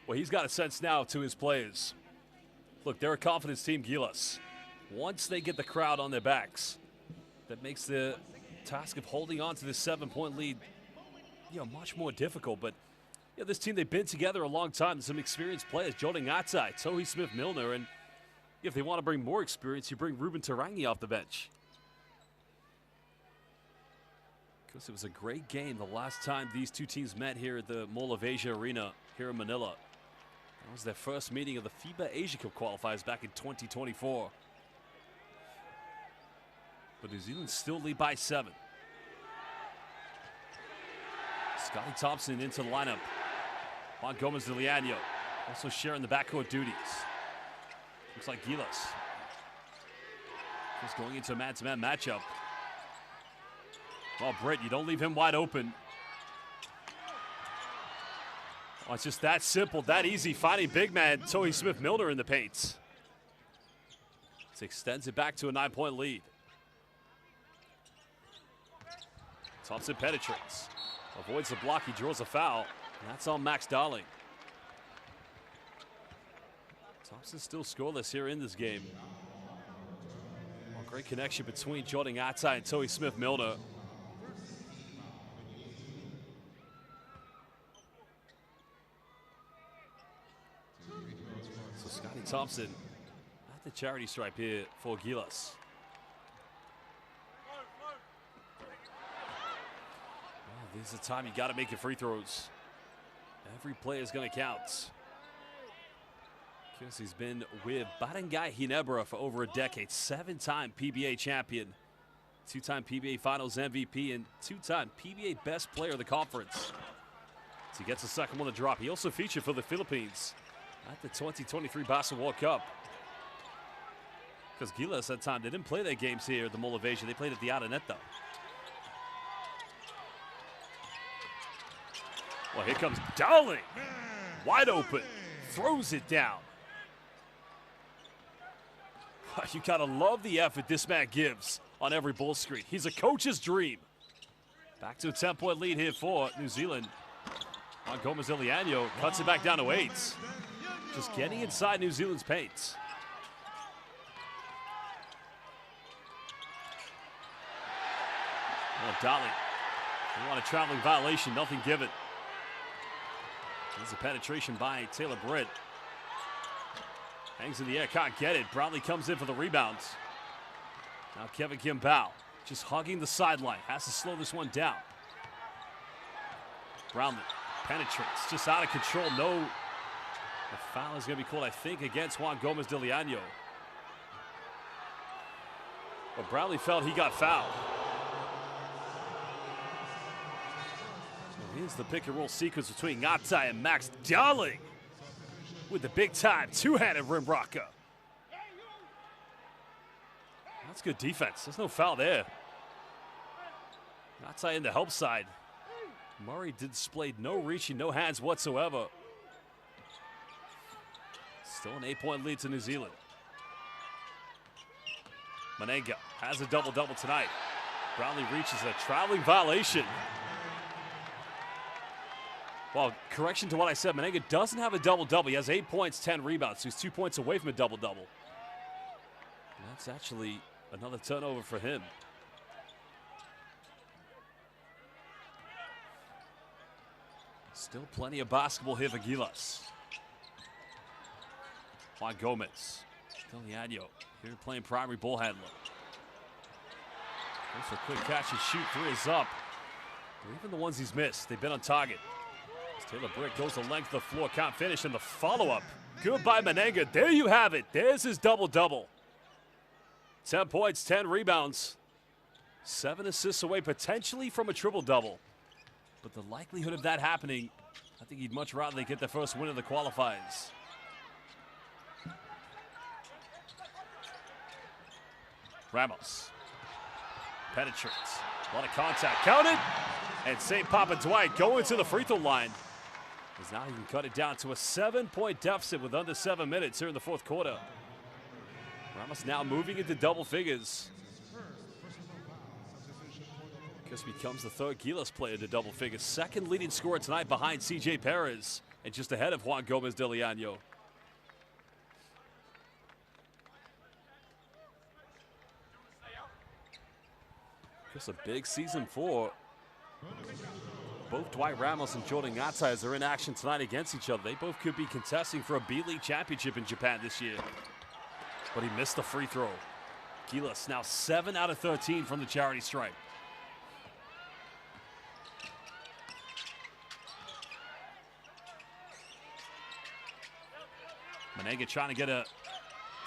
Well, he's got a sense now to his players. Look, they're a confidence team, Gilas. Once they get the crowd on their backs, that makes the task of holding on to this 7-point lead, much more difficult. But this team, they've been together a long time. There's some experienced players, Jordan Atai, Tohi Smith-Milner, and if they want to bring more experience, you bring Ruben Tarangi off the bench. Because it was a great game the last time these two teams met here at the Mall of Asia Arena here in Manila. That was their first meeting of the FIBA Asia Cup qualifiers back in 2024. But New Zealand still lead by 7. Scotty Thompson into the lineup. Juan Gomez de Leano also sharing the backcourt duties. Looks like Gilas just going into a man-to-man matchup. Well, Britt, you don't leave him wide open. Oh, it's just that simple, that easy, finding big man Tohi Smith-Milner in the paint. This extends it back to a 9-point lead. Thompson penetrates, avoids the block, he draws a foul, and that's on Max Darling. Thompson still scoreless here in this game. Well, great connection between Jordan Atai and Tohi Smith-Milner. So Scotty Thompson at the charity stripe here for Gilas. Well, this is the time you got to make your free throws. Every play is going to count. Because he's been with Barangay Ginebra for over a decade. 7-time PBA champion, 2-time PBA Finals MVP, and 2-time PBA Best Player of the Conference. So he gets the second one to drop. He also featured for the Philippines at the 2023 Basketball World Cup. Because Gilas at that time, they didn't play their games here at the Mall of Asia. They played at the Araneta. Well, here comes Dowling. Wide open. Throws it down. You gotta love the effort this man gives on every ball screen. He's a coach's dream. Back to a 10-point lead here for New Zealand. Juan Gomez de Leano cuts it back down to 8. Just getting inside New Zealand's paint. Well, Dolly, they want a traveling violation, nothing given. There's a penetration by Taylor Britt. Hangs in the air, can't get it. Brownlee comes in for the rebounds. Now Kevin Kimball just hugging the sideline. Has to slow this one down. Brownlee penetrates, just out of control. No, the foul is going to be called, I think, against Juan Gomez de Leano. But Brownlee felt he got fouled. So here's the pick and roll sequence between Ngatai and Max Darling with the big time two-handed rim rocker. That's good defense. There's no foul there. Ngatai in the help side. Murray displayed no reaching, no hands whatsoever. Still an 8-point lead to New Zealand. Manenga has a double-double tonight. Brownlee reaches a traveling violation. Well, correction to what I said, Manenga doesn't have a double-double. He has 8 points, 10 rebounds, so he's 2 points away from a double-double. That's actually another turnover for him. Still plenty of basketball here for Gilas. Juan Gomez. Deliano here playing primary ball handler. Goes for a quick catch and shoot. Three is up. But even the ones he's missed, they've been on target. As Taylor Brick goes the length of the floor, can't finish, and the follow-up. Good by Manenga. There you have it. There's his double-double. 10 points, 10 rebounds. 7 assists away potentially from a triple-double. But the likelihood of that happening, I think he'd much rather they get their first win of the qualifiers. Ramos penetrates. A lot of contact. Counted. And St. Papa Dwight going to the free throw line. As now he can cut it down to a 7-point deficit with under 7 minutes here in the fourth quarter. Ramos now moving into double figures. Just becomes the third Gilas player to double figures. Second leading scorer tonight behind C.J. Perez and just ahead of Juan Gomez Deliano. Just a big season for both Dwight Ramos and Jordan Ngatai as they're in action tonight against each other. They both could be contesting for a B-League championship in Japan this year. But he missed the free throw. Gilas now 7 out of 13 from the charity stripe. Manenga trying to get a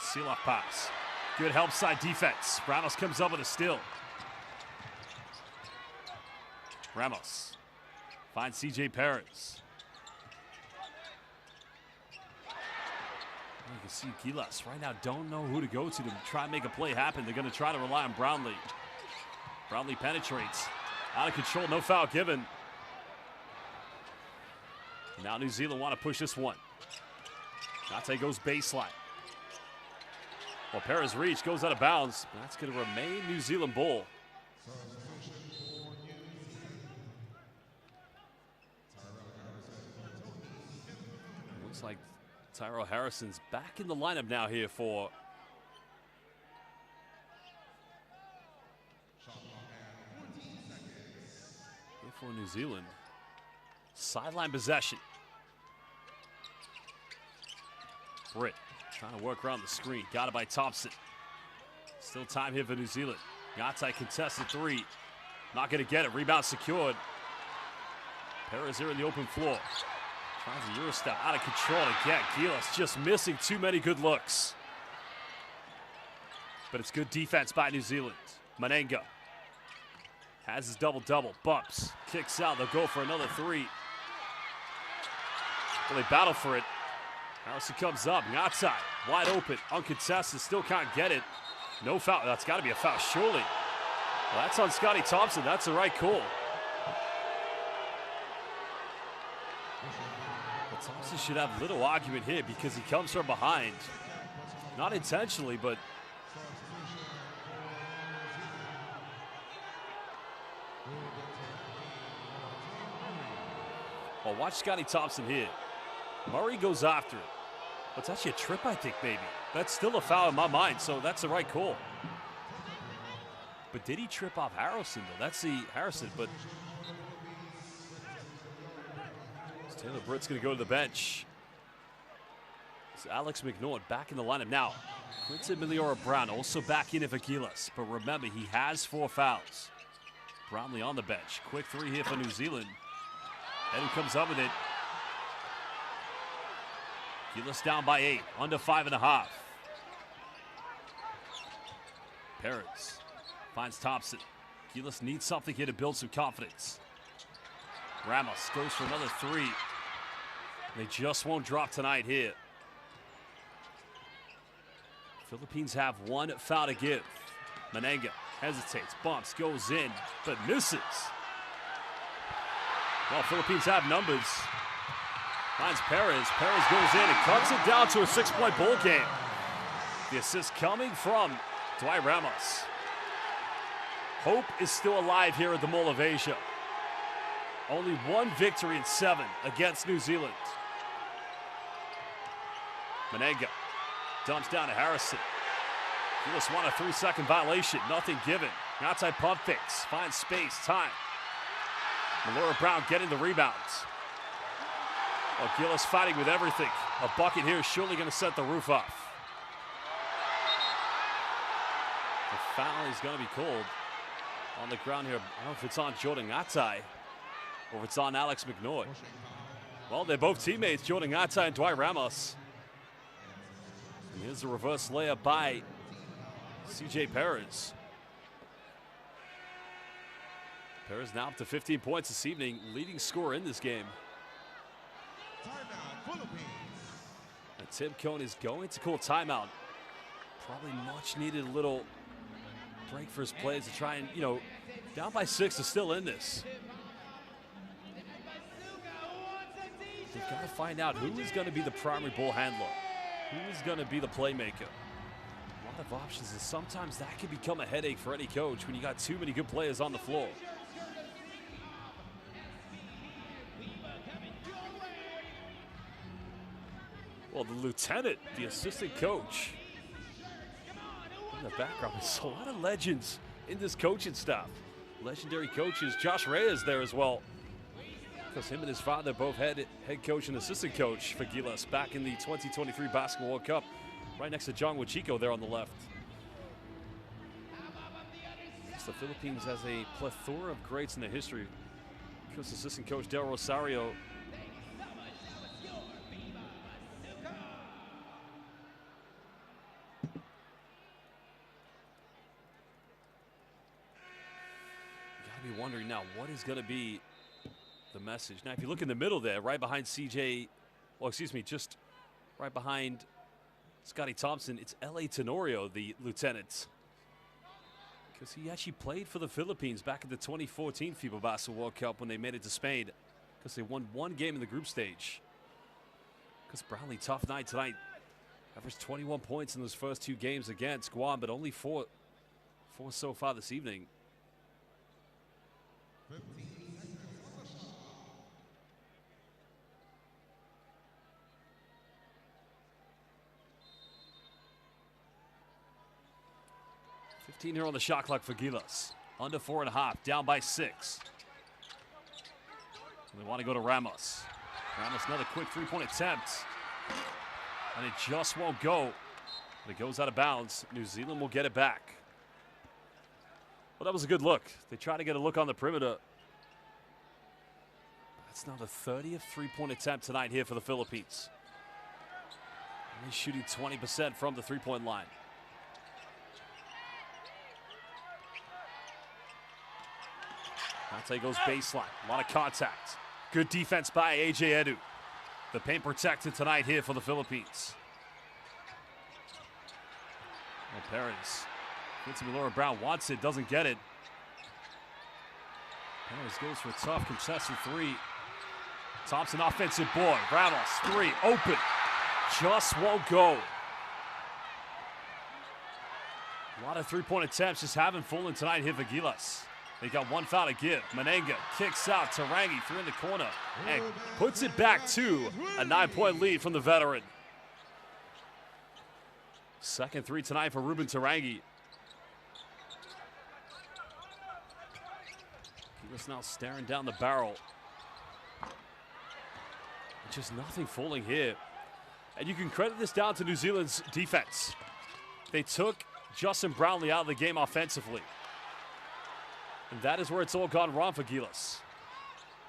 seal-off pass. Good help side defense. Ramos comes up with a steal. Ramos finds C.J. Perez. You can see Gilas right now don't know who to go to try and make a play happen. They're going to try to rely on Brownlee. Brownlee penetrates. Out of control, no foul given. Now New Zealand want to push this one. Ngatai goes baseline. Well, Perez reach goes out of bounds. That's going to remain New Zealand ball. Looks like Tyrell Harrison's back in the lineup now here for New Zealand. Sideline possession. Britt trying to work around the screen. Got it by Thompson. Still time here for New Zealand. Ngatai contested three. Not going to get it. Rebound secured. Perez here in the open floor. Tries a Euro step. Out of control again. Gilas just missing too many good looks. But it's good defense by New Zealand. Manenga has his double-double. Bumps. Kicks out. They'll go for another three. Well, they battle for it. Harrison comes up. Ngatai wide open. Uncontested. Still can't get it. No foul. That's got to be a foul, surely. Well, that's on Scotty Thompson. That's the right call. But Thompson should have little argument here because he comes from behind. Not intentionally, but well, watch Scotty Thompson here. Murray goes after it. It's actually a trip, I think, maybe. That's still a foul in my mind, so that's the right call. But did he trip off Harrison, though? That's the Harrison, but Taylor Britt's going to go to the bench. It's Alex McNaught back in the lineup now. Quinton Miliora-Brown also back in for Gilas, but remember, he has 4 fouls. Brownlee on the bench. Quick three here for New Zealand. And who comes up with it? Gilas down by 8, under 5.5. Perez Finds Thompson. Gilas needs something here to build some confidence. Ramos goes for another three. They just won't drop tonight here. Philippines have one foul to give. Menenga hesitates, bumps, goes in, but misses. Well, Philippines have numbers. Finds Perez. Perez goes in and cuts it down to a 6-point ball game. The assist coming from Dwight Ramos. Hope is still alive here at the Mall of Asia. Only one victory in 7 against New Zealand. Menenga dumps down to Harrison. He just won a 3-second violation, nothing given. Outside pump fakes, finds space, time. Malora Brown getting the rebounds. Well, Gilas fighting with everything. A bucket here is surely going to set the roof off. The foul is going to be called on the ground here. I don't know if it's on Jordan Atai or if it's on Alex McNoy. Well, they're both teammates, Jordan Atai and Dwight Ramos. And here's a reverse layup by CJ Perez. Perez now up to 15 points this evening, leading scorer in this game. Timeout, Philippines. And Tim Cone is going to call timeout. Probably much needed a little break for his players to try and, down by 6 is still in this. They've got to find out who is going to be the primary ball handler. Who is going to be the playmaker. A lot of options, and sometimes that can become a headache for any coach when you got too many good players on the floor. Well, the lieutenant, the assistant coach. In the background, there's a lot of legends in this coaching staff. Legendary coaches. Josh Reyes there as well. Because him and his father both head coach and assistant coach for Gilas back in the 2023 Basketball World Cup. Right next to John Wachiko there on the left. The Philippines has a plethora of greats in their history. Because assistant coach Del Rosario. You gotta be wondering now, what is going to be the message? Now, if you look in the middle there, right behind CJ, well, excuse me, just right behind Scotty Thompson, it's L.A. Tenorio, the lieutenant. Because he actually played for the Philippines back in the 2014 FIBA Basketball World Cup when they made it to Spain. Because they won one game in the group stage. Because Brownlee, tough night tonight. Averaged 21 points in those first 2 games against Guam, but only four so far this evening. 15 here on the shot clock for Gilas. Under 4.5, down by 6. They want to go to Ramos. Ramos, another quick 3-point attempt. And it just won't go. But it goes out of bounds. New Zealand will get it back. Well, that was a good look. They tried to get a look on the perimeter. That's now the 30th 3-point attempt tonight here for the Philippines. Only shooting 20% from the 3-point line. Dante goes baseline. A lot of contact. Good defense by A.J. Edu. The paint protected tonight here for the Philippines. And Perez. Quincy Malora Brown wants it, doesn't get it. Perez goes for a tough contested 3. Thompson offensive board. Ramos, 3, open. Just won't go. A lot of 3-point attempts just haven't fallen tonight here for Gilas. They got one foul to give. Menenga kicks out. Tarangi through in the corner and puts it back to a 9-point lead from the veteran. Second 3 tonight for Ruben Tarangi. He was now staring down the barrel. Just nothing falling here. And you can credit this down to New Zealand's defense. They took Justin Brownlee out of the game offensively. And that is where it's all gone wrong for Gilas.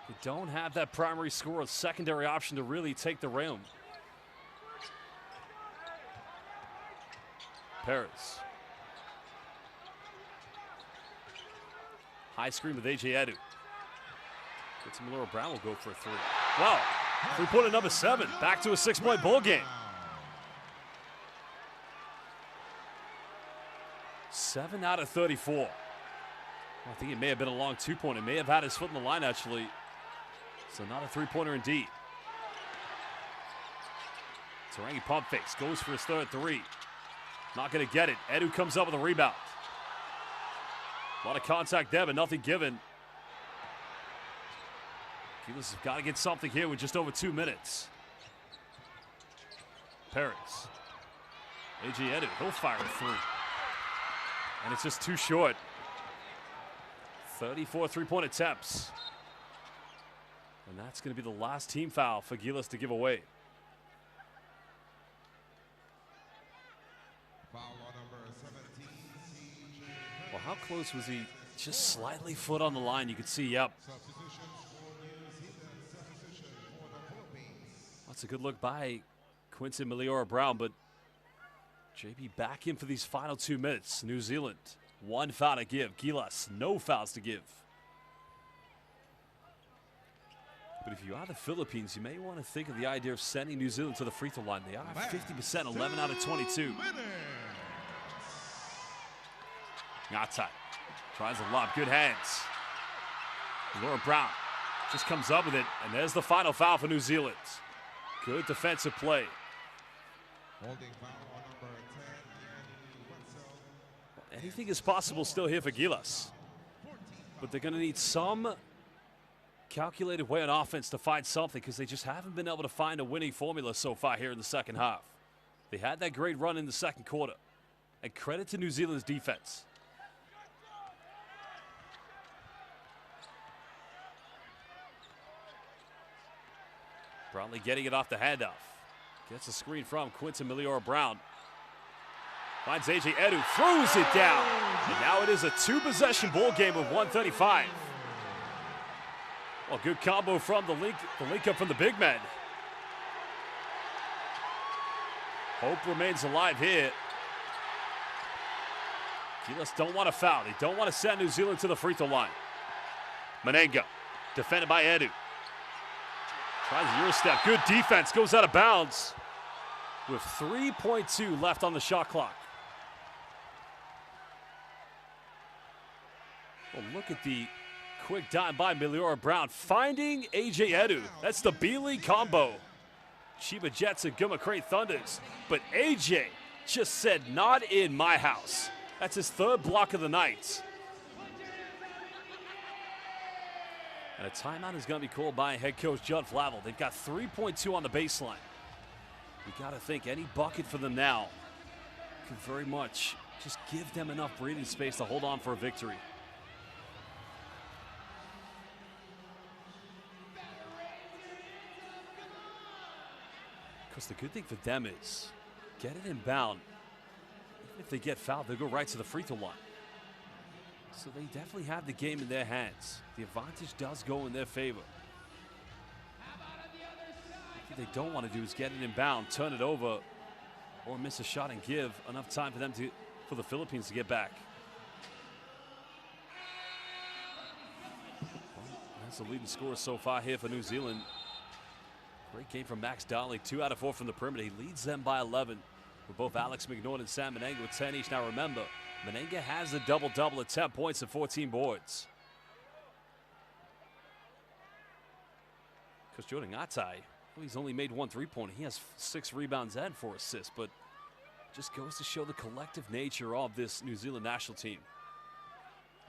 They don't have that primary scorer, secondary option to really take the rim. Perez. High screen with A.J. Edu. Miller Brown will go for a 3. Wow, 3-pointer number 7. Back to a 6-point ball game. 7 out of 34. Well, I think it may have been a long 2-pointer. May have had his foot in the line, actually. So not a 3-pointer indeed. Tarangi pump fakes, goes for his third 3. Not going to get it. Edu comes up with a rebound. A lot of contact there, but nothing given. Gilas has got to get something here with just over 2 minutes. Perez. A.J. Edu, he'll fire a 3. And it's just too short. 34 3-point attempts. And that's going to be the last team foul for Gilas to give away. Foul on number 17, CJ. Well, how close was he? Just slightly foot on the line. You could see, yep. Substitutions for New Zealand, substitution for the Philippines. That's a good look by Quinton Meliora-Brown, but JB back in for these final 2 minutes. New Zealand, 1 foul to give. Gilas, no fouls to give. But if you are the Philippines, you may want to think of the idea of sending New Zealand to the free throw line. They are 50%, 11 out of 22. Ngatai tries a lob, good hands. Meliora-Brown just comes up with it, and there's the final foul for New Zealand. Good defensive play. Holding foul on number 10, Anything is possible still here for Gilas. But they're going to need some calculated way on offense to find something, because they just haven't been able to find a winning formula so far here in the second half. They had that great run in the second quarter. And credit to New Zealand's defense. Brownlee getting it off the handoff. Gets a screen from Quinton Meliora-Brown. Finds A.J. Edu, throws it down. And now it is a 2-possession ball game with 1:35. Well, good combo from the link up from the big men. Hope remains alive here. Gilas don't want to foul. They don't want to send New Zealand to the free throw line. Manenga, defended by Edu. Tries a Euro step. Good defense. Goes out of bounds with 3.2 left on the shot clock. Well, look at the quick dime by Meliora-Brown, finding A.J. Edu. That's the B-League combo. Chiba Jets and Guma Crane Thunders. But A.J. just said, not in my house. That's his 3rd block of the night. And a timeout is going to be called by head coach Judd Flavel. They've got 3.2 on the baseline. You got to think any bucket for them now could very much just give them enough breathing space to hold on for a victory. Because the good thing for them is get it inbound. Even if they get fouled, they'll go right to the free throw line. So they definitely have the game in their hands. The advantage does go in their favor. What they don't want to do is get it inbound, turn it over, or miss a shot and give enough time for them for the Philippines to get back. Well, that's the leading scorer so far here for New Zealand. Great game from Max Donnelly, 2 out of 4 from the perimeter. He leads them by 11 with both Alex McNaughton and Sam Manenga with 10 each. Now remember, Manenga has a double-double at 10 points and 14 boards. Coach Jordan Ngatai, well, he's only made 1 3-pointer. He has 6 rebounds and 4 assists, but just goes to show the collective nature of this New Zealand national team.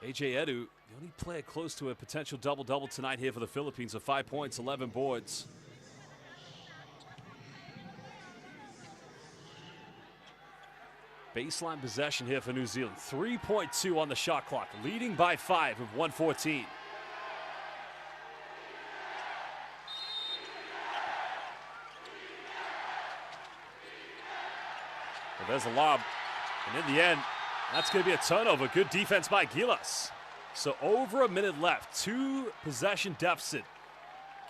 A.J. Edu, the only player close to a potential double-double tonight here for the Philippines with 5 points, 11 boards. Baseline possession here for New Zealand. 3.2 on the shot clock, leading by 5 with 1:14. Well, there's a lob, and in the end, that's going to be a turnover. Good defense by Gilas. So over a minute left, 2 possession deficit.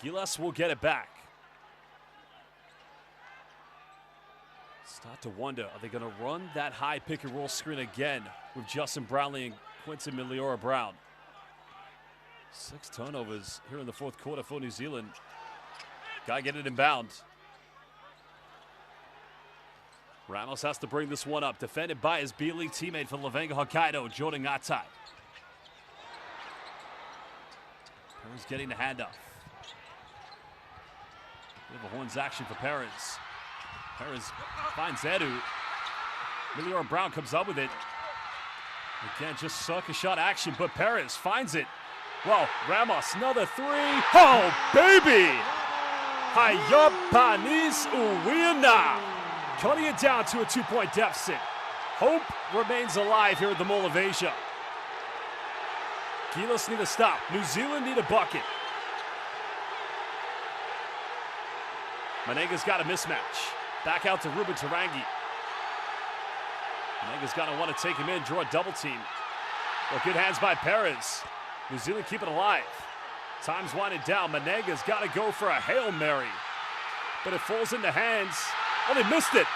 Gilas will get it back. Start to wonder, are they going to run that high pick and roll screen again with Justin Brownlee and Quinton Meliora-Brown? 6 turnovers here in the fourth quarter for New Zealand. Gotta get it inbound. Ramos has to bring this one up. Defended by his B-League teammate for Levenga Hokkaido, Jordan Ngatai. Perez getting the handoff. Bit of a horns action for Perez. Perez finds Edu. Milior Brown comes up with it. Again, just sucker shot action, but Perez finds it. Well, Ramos, another three. Oh, baby! Hayapanis Uwina. Cutting it down to a 2-point deficit. Hope remains alive here at the Mall of Asia. Gilas need a stop. New Zealand need a bucket. Manenga's got a mismatch. Back out to Ruben Tarangi. Manenga's got to want to take him in, draw a double team. Well, good hands by Perez. New Zealand keep it alive. Time's winding down. Manenga's got to go for a Hail Mary. But it falls into hands. Oh, they missed it.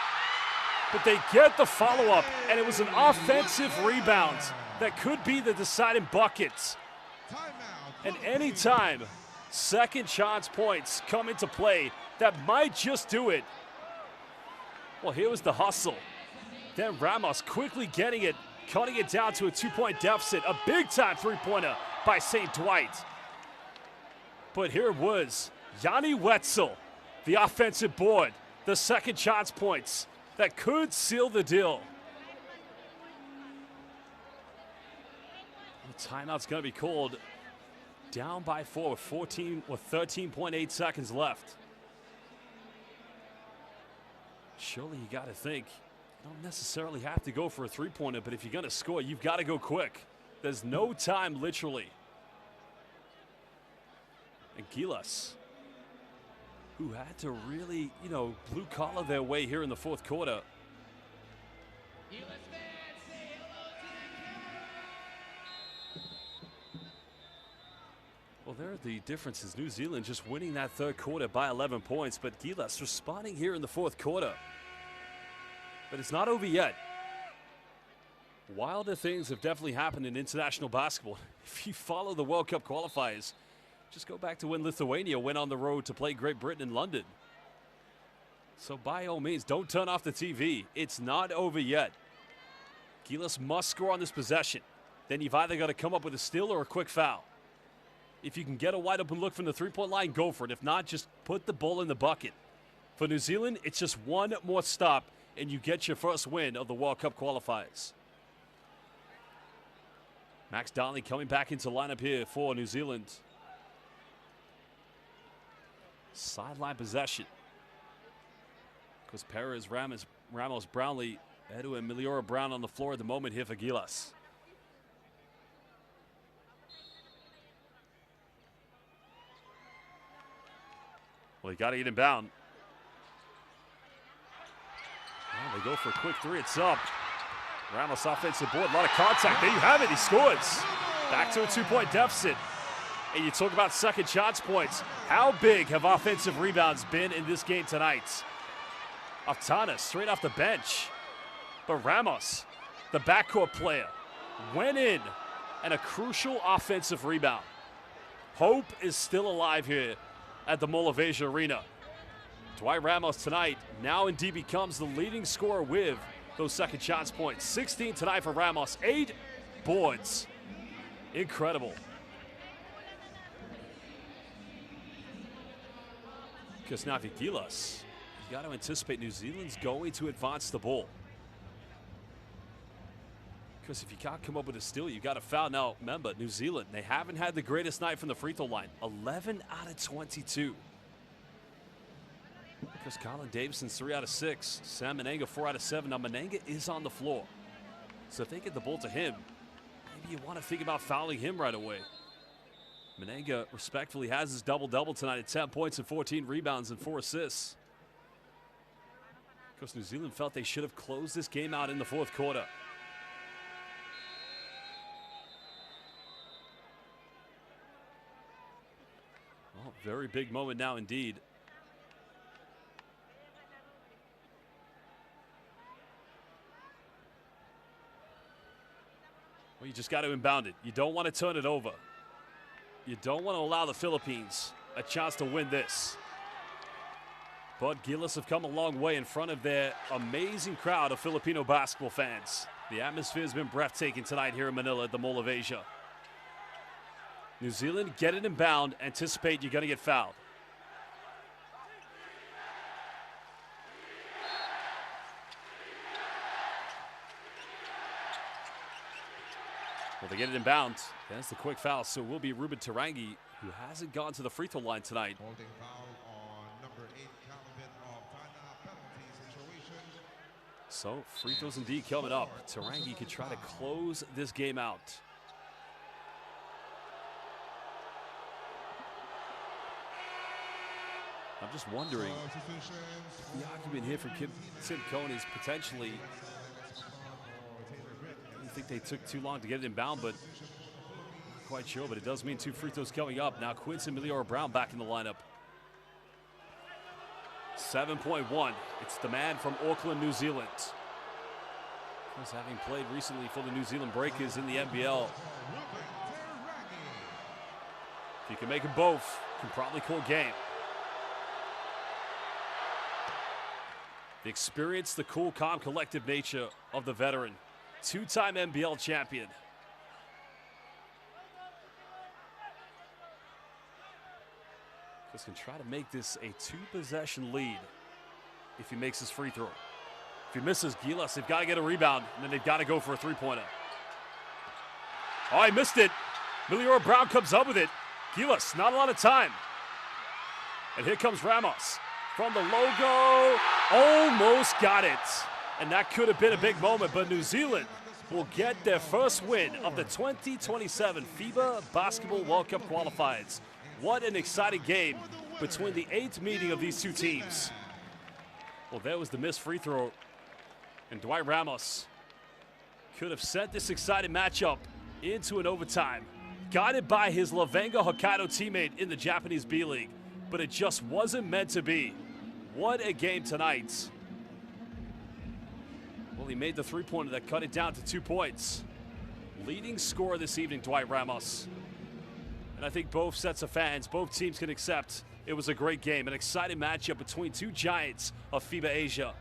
But they get the follow-up, and it was an offensive rebound that could be the deciding buckets. And anytime second chance points come into play, that might just do it. Well, here was the hustle. Then Ramos quickly getting it, cutting it down to a 2-point deficit. A big-time three-pointer by St. Dwight. But here was Yanni Wetzel, the offensive board, the second chance points that could seal the deal. The timeout's going to be called. Down by 4 with 13.8 seconds left. Surely you got to think, you don't necessarily have to go for a three-pointer, but if you're going to score, you've got to go quick. There's no time, literally. And Gilas, who had to really, blue-collar their way here in the fourth quarter. Well, there are the differences. New Zealand just winning that third quarter by 11 points, but Gilas responding here in the fourth quarter. But it's not over yet. Wilder things have definitely happened in international basketball. If you follow the World Cup qualifiers, just go back to when Lithuania went on the road to play Great Britain in London. So by all means, don't turn off the TV. It's not over yet. Gilas must score on this possession. Then you've either got to come up with a steal or a quick foul. If you can get a wide open look from the three-point line, go for it. If not, just put the ball in the bucket. For New Zealand, it's just one more stop, and you get your first win of the World Cup qualifiers. Max Darley coming back into lineup here for New Zealand. Sideline possession. Because Perez, Ramos, Brownlee, Edu, and Miliora Brown on the floor at the moment here for Gilas. Well, you got to get him bound. Well, they go for a quick three. It's up. Ramos offensive board. A lot of contact. There you have it. He scores. Back to a 2-point deficit. And you talk about second chance points. How big have offensive rebounds been in this game tonight? Aftana straight off the bench. But Ramos, the backcourt player, went in and a crucial offensive rebound. Hope is still alive here at the Mall of Asia Arena. Dwight Ramos tonight now indeed becomes the leading scorer with those second chance points. 16 tonight for Ramos, 8 boards. Incredible. Because now for Gilas, you got to anticipate New Zealand's going to advance the ball. Because if you can't come up with a steal, you got to foul. Now, remember, New Zealand, they haven't had the greatest night from the free throw line. 11 out of 22. Because Colin Davison's 3 out of 6. Sam Manenga 4 out of 7. Now, Manenga is on the floor. So if they get the ball to him, maybe you want to think about fouling him right away. Manenga respectfully has his double-double tonight at 10 points and 14 rebounds and 4 assists. Because New Zealand felt they should have closed this game out in the fourth quarter. Oh, very big moment now indeed. Well, you just got to inbound it. You don't want to turn it over. You don't want to allow the Philippines a chance to win this. But Gilas have come a long way in front of their amazing crowd of Filipino basketball fans. The atmosphere has been breathtaking tonight here in Manila at the Mall of Asia. New Zealand, get it inbound, anticipate you're going to get fouled. Well, they get it inbound. That's the quick foul, so it will be Ruben Tarangi, who hasn't gone to the free throw line tonight. Holding foul on number 8, Calvin of timeout penalty situation. So, free throws indeed coming up. Tarangi could try to close this game out. I'm just wondering if the argument here from Tim Cohn is potentially, I think they took too long to get it inbound, but not quite sure. But it does mean 2 free throws coming up. Now Quincy Miliora-Brown back in the lineup. 7.1. It's the man from Auckland, New Zealand. He's having played recently for the New Zealand Breakers in the NBL. If you can make them both, you can probably call game. The experience, the cool, calm, collective nature of the veteran. 2-time NBL champion. Just can try to make this a 2-possession lead if he makes his free throw. If he misses, Gilas, they've got to get a rebound, and then they've got to go for a 3-pointer. Oh, he missed it. Miliora-Brown comes up with it. Gilas, not a lot of time. And here comes Ramos from the logo. Almost got it. And that could have been a big moment, but New Zealand will get their first win of the 2027 FIBA Basketball World Cup Qualifiers. What an exciting game between the 8th meeting of these two teams. Well, there was the missed free throw. And Dwight Ramos could have sent this exciting matchup into an overtime. Guided by his Lavenga Hokkaido teammate in the Japanese B-League. But it just wasn't meant to be. What a game tonight. Well, he made the 3-pointer that cut it down to 2 points. Leading scorer this evening, Dwight Ramos. And I think both sets of fans, both teams can accept it was a great game, an exciting matchup between 2 giants of FIBA Asia.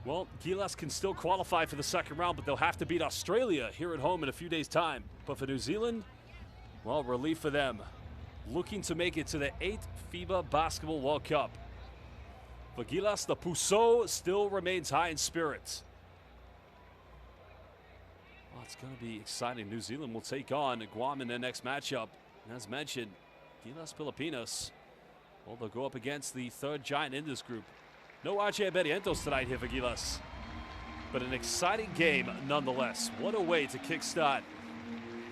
Well, Gilas can still qualify for the second round, but they'll have to beat Australia here at home in a few days' time. But for New Zealand, well, relief for them. Looking to make it to the 8th FIBA Basketball World Cup. For Gilas, the Puso still remains high in spirits. Well, it's going to be exciting. New Zealand will take on Guam in their next matchup. And as mentioned, Gilas Pilipinas, well, they'll go up against the 3rd giant in this group. No RJ Berrientos tonight here for Gilas. But an exciting game nonetheless. What a way to kickstart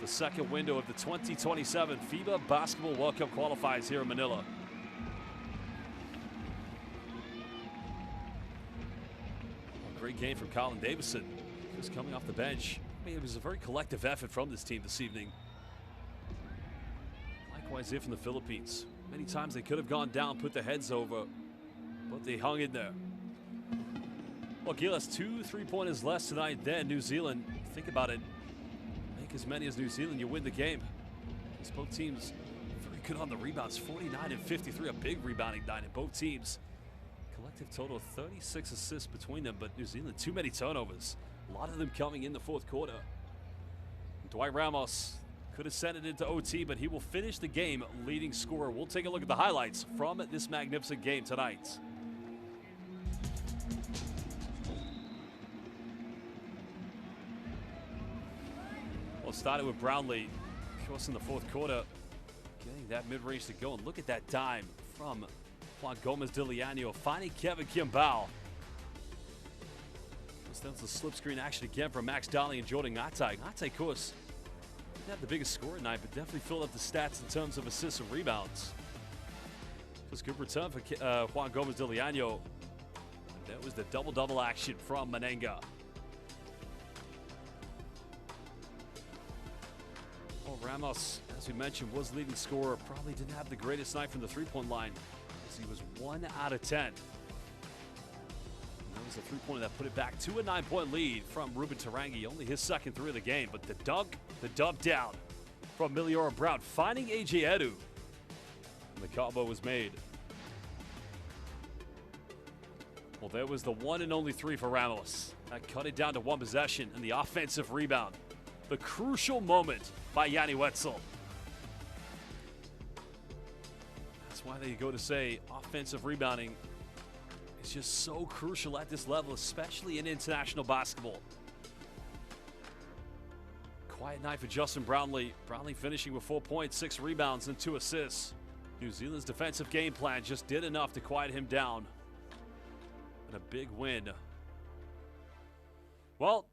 the second window of the 2027 FIBA Basketball World Cup qualifiers here in Manila. A great game from Colin Davison, just coming off the bench. I mean, it was a very collective effort from this team this evening. Likewise here from the Philippines. Many times they could have gone down, put their heads over, but they hung in there. Well, Gilas, 2 3-pointers less tonight than New Zealand. Think about it. Make as many as New Zealand, you win the game. These both teams very good on the rebounds, 49 and 53, a big rebounding night in both teams. Collective total of 36 assists between them, but New Zealand, too many turnovers. A lot of them coming in the 4th quarter. Dwight Ramos could have sent it into OT, but he will finish the game leading scorer. We'll take a look at the highlights from this magnificent game tonight. Well, it started with Brownlee, of course, in the 4th quarter, getting that mid-range to go. And look at that dime from Juan Gomez de Leano, finding Kevin Kimball. That's the slip screen action again from Max Dolly and Jordan Ngatai. Ngatai, of course, didn't have the biggest score tonight, but definitely filled up the stats in terms of assists and rebounds. It was a good return for Juan Gomez de Leano. That was the double-double action from Menenga. Well, Ramos, as we mentioned, was leading scorer. Probably didn't have the greatest night from the 3-point line, as he was 1 out of 10. That was a 3-pointer that put it back to a 9-point lead from Ruben Tarangi. Only his second 3 of the game, but the dunk, the dub down. from Miliora Brown, finding AJ Edu. And the combo was made. Well, there was the one and only three for Ramos. That cut it down to one possession and the offensive rebound. The crucial moment by Yanni Wetzel. That's why they go to say offensive rebounding is just so crucial at this level, especially in international basketball. Quiet night for Justin Brownlee. Brownlee finishing with 4 points, 6 rebounds, and 2 assists. New Zealand's defensive game plan just did enough to quiet him down. And a big win. Well,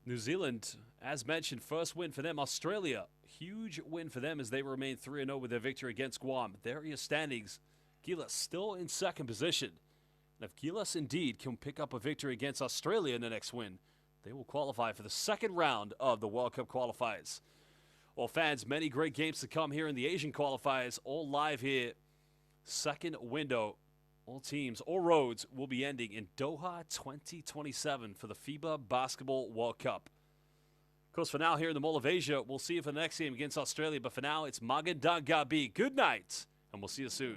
New Zealand, as mentioned, first win for them. Australia, huge win for them as they remain 3-0 with their victory against Guam. There are your standings. Gilas still in second position. And if Gilas indeed can pick up a victory against Australia in the next win, they will qualify for the second round of the World Cup qualifiers. Well, fans, many great games to come here in the Asian qualifiers, all live here. Second window. All teams, all roads will be ending in Doha 2027 for the FIBA Basketball World Cup. Of course, for now, here in the Mall of Asia, we'll see you for the next game against Australia. But for now, it's Magan Gabi. Good night, and we'll see you soon.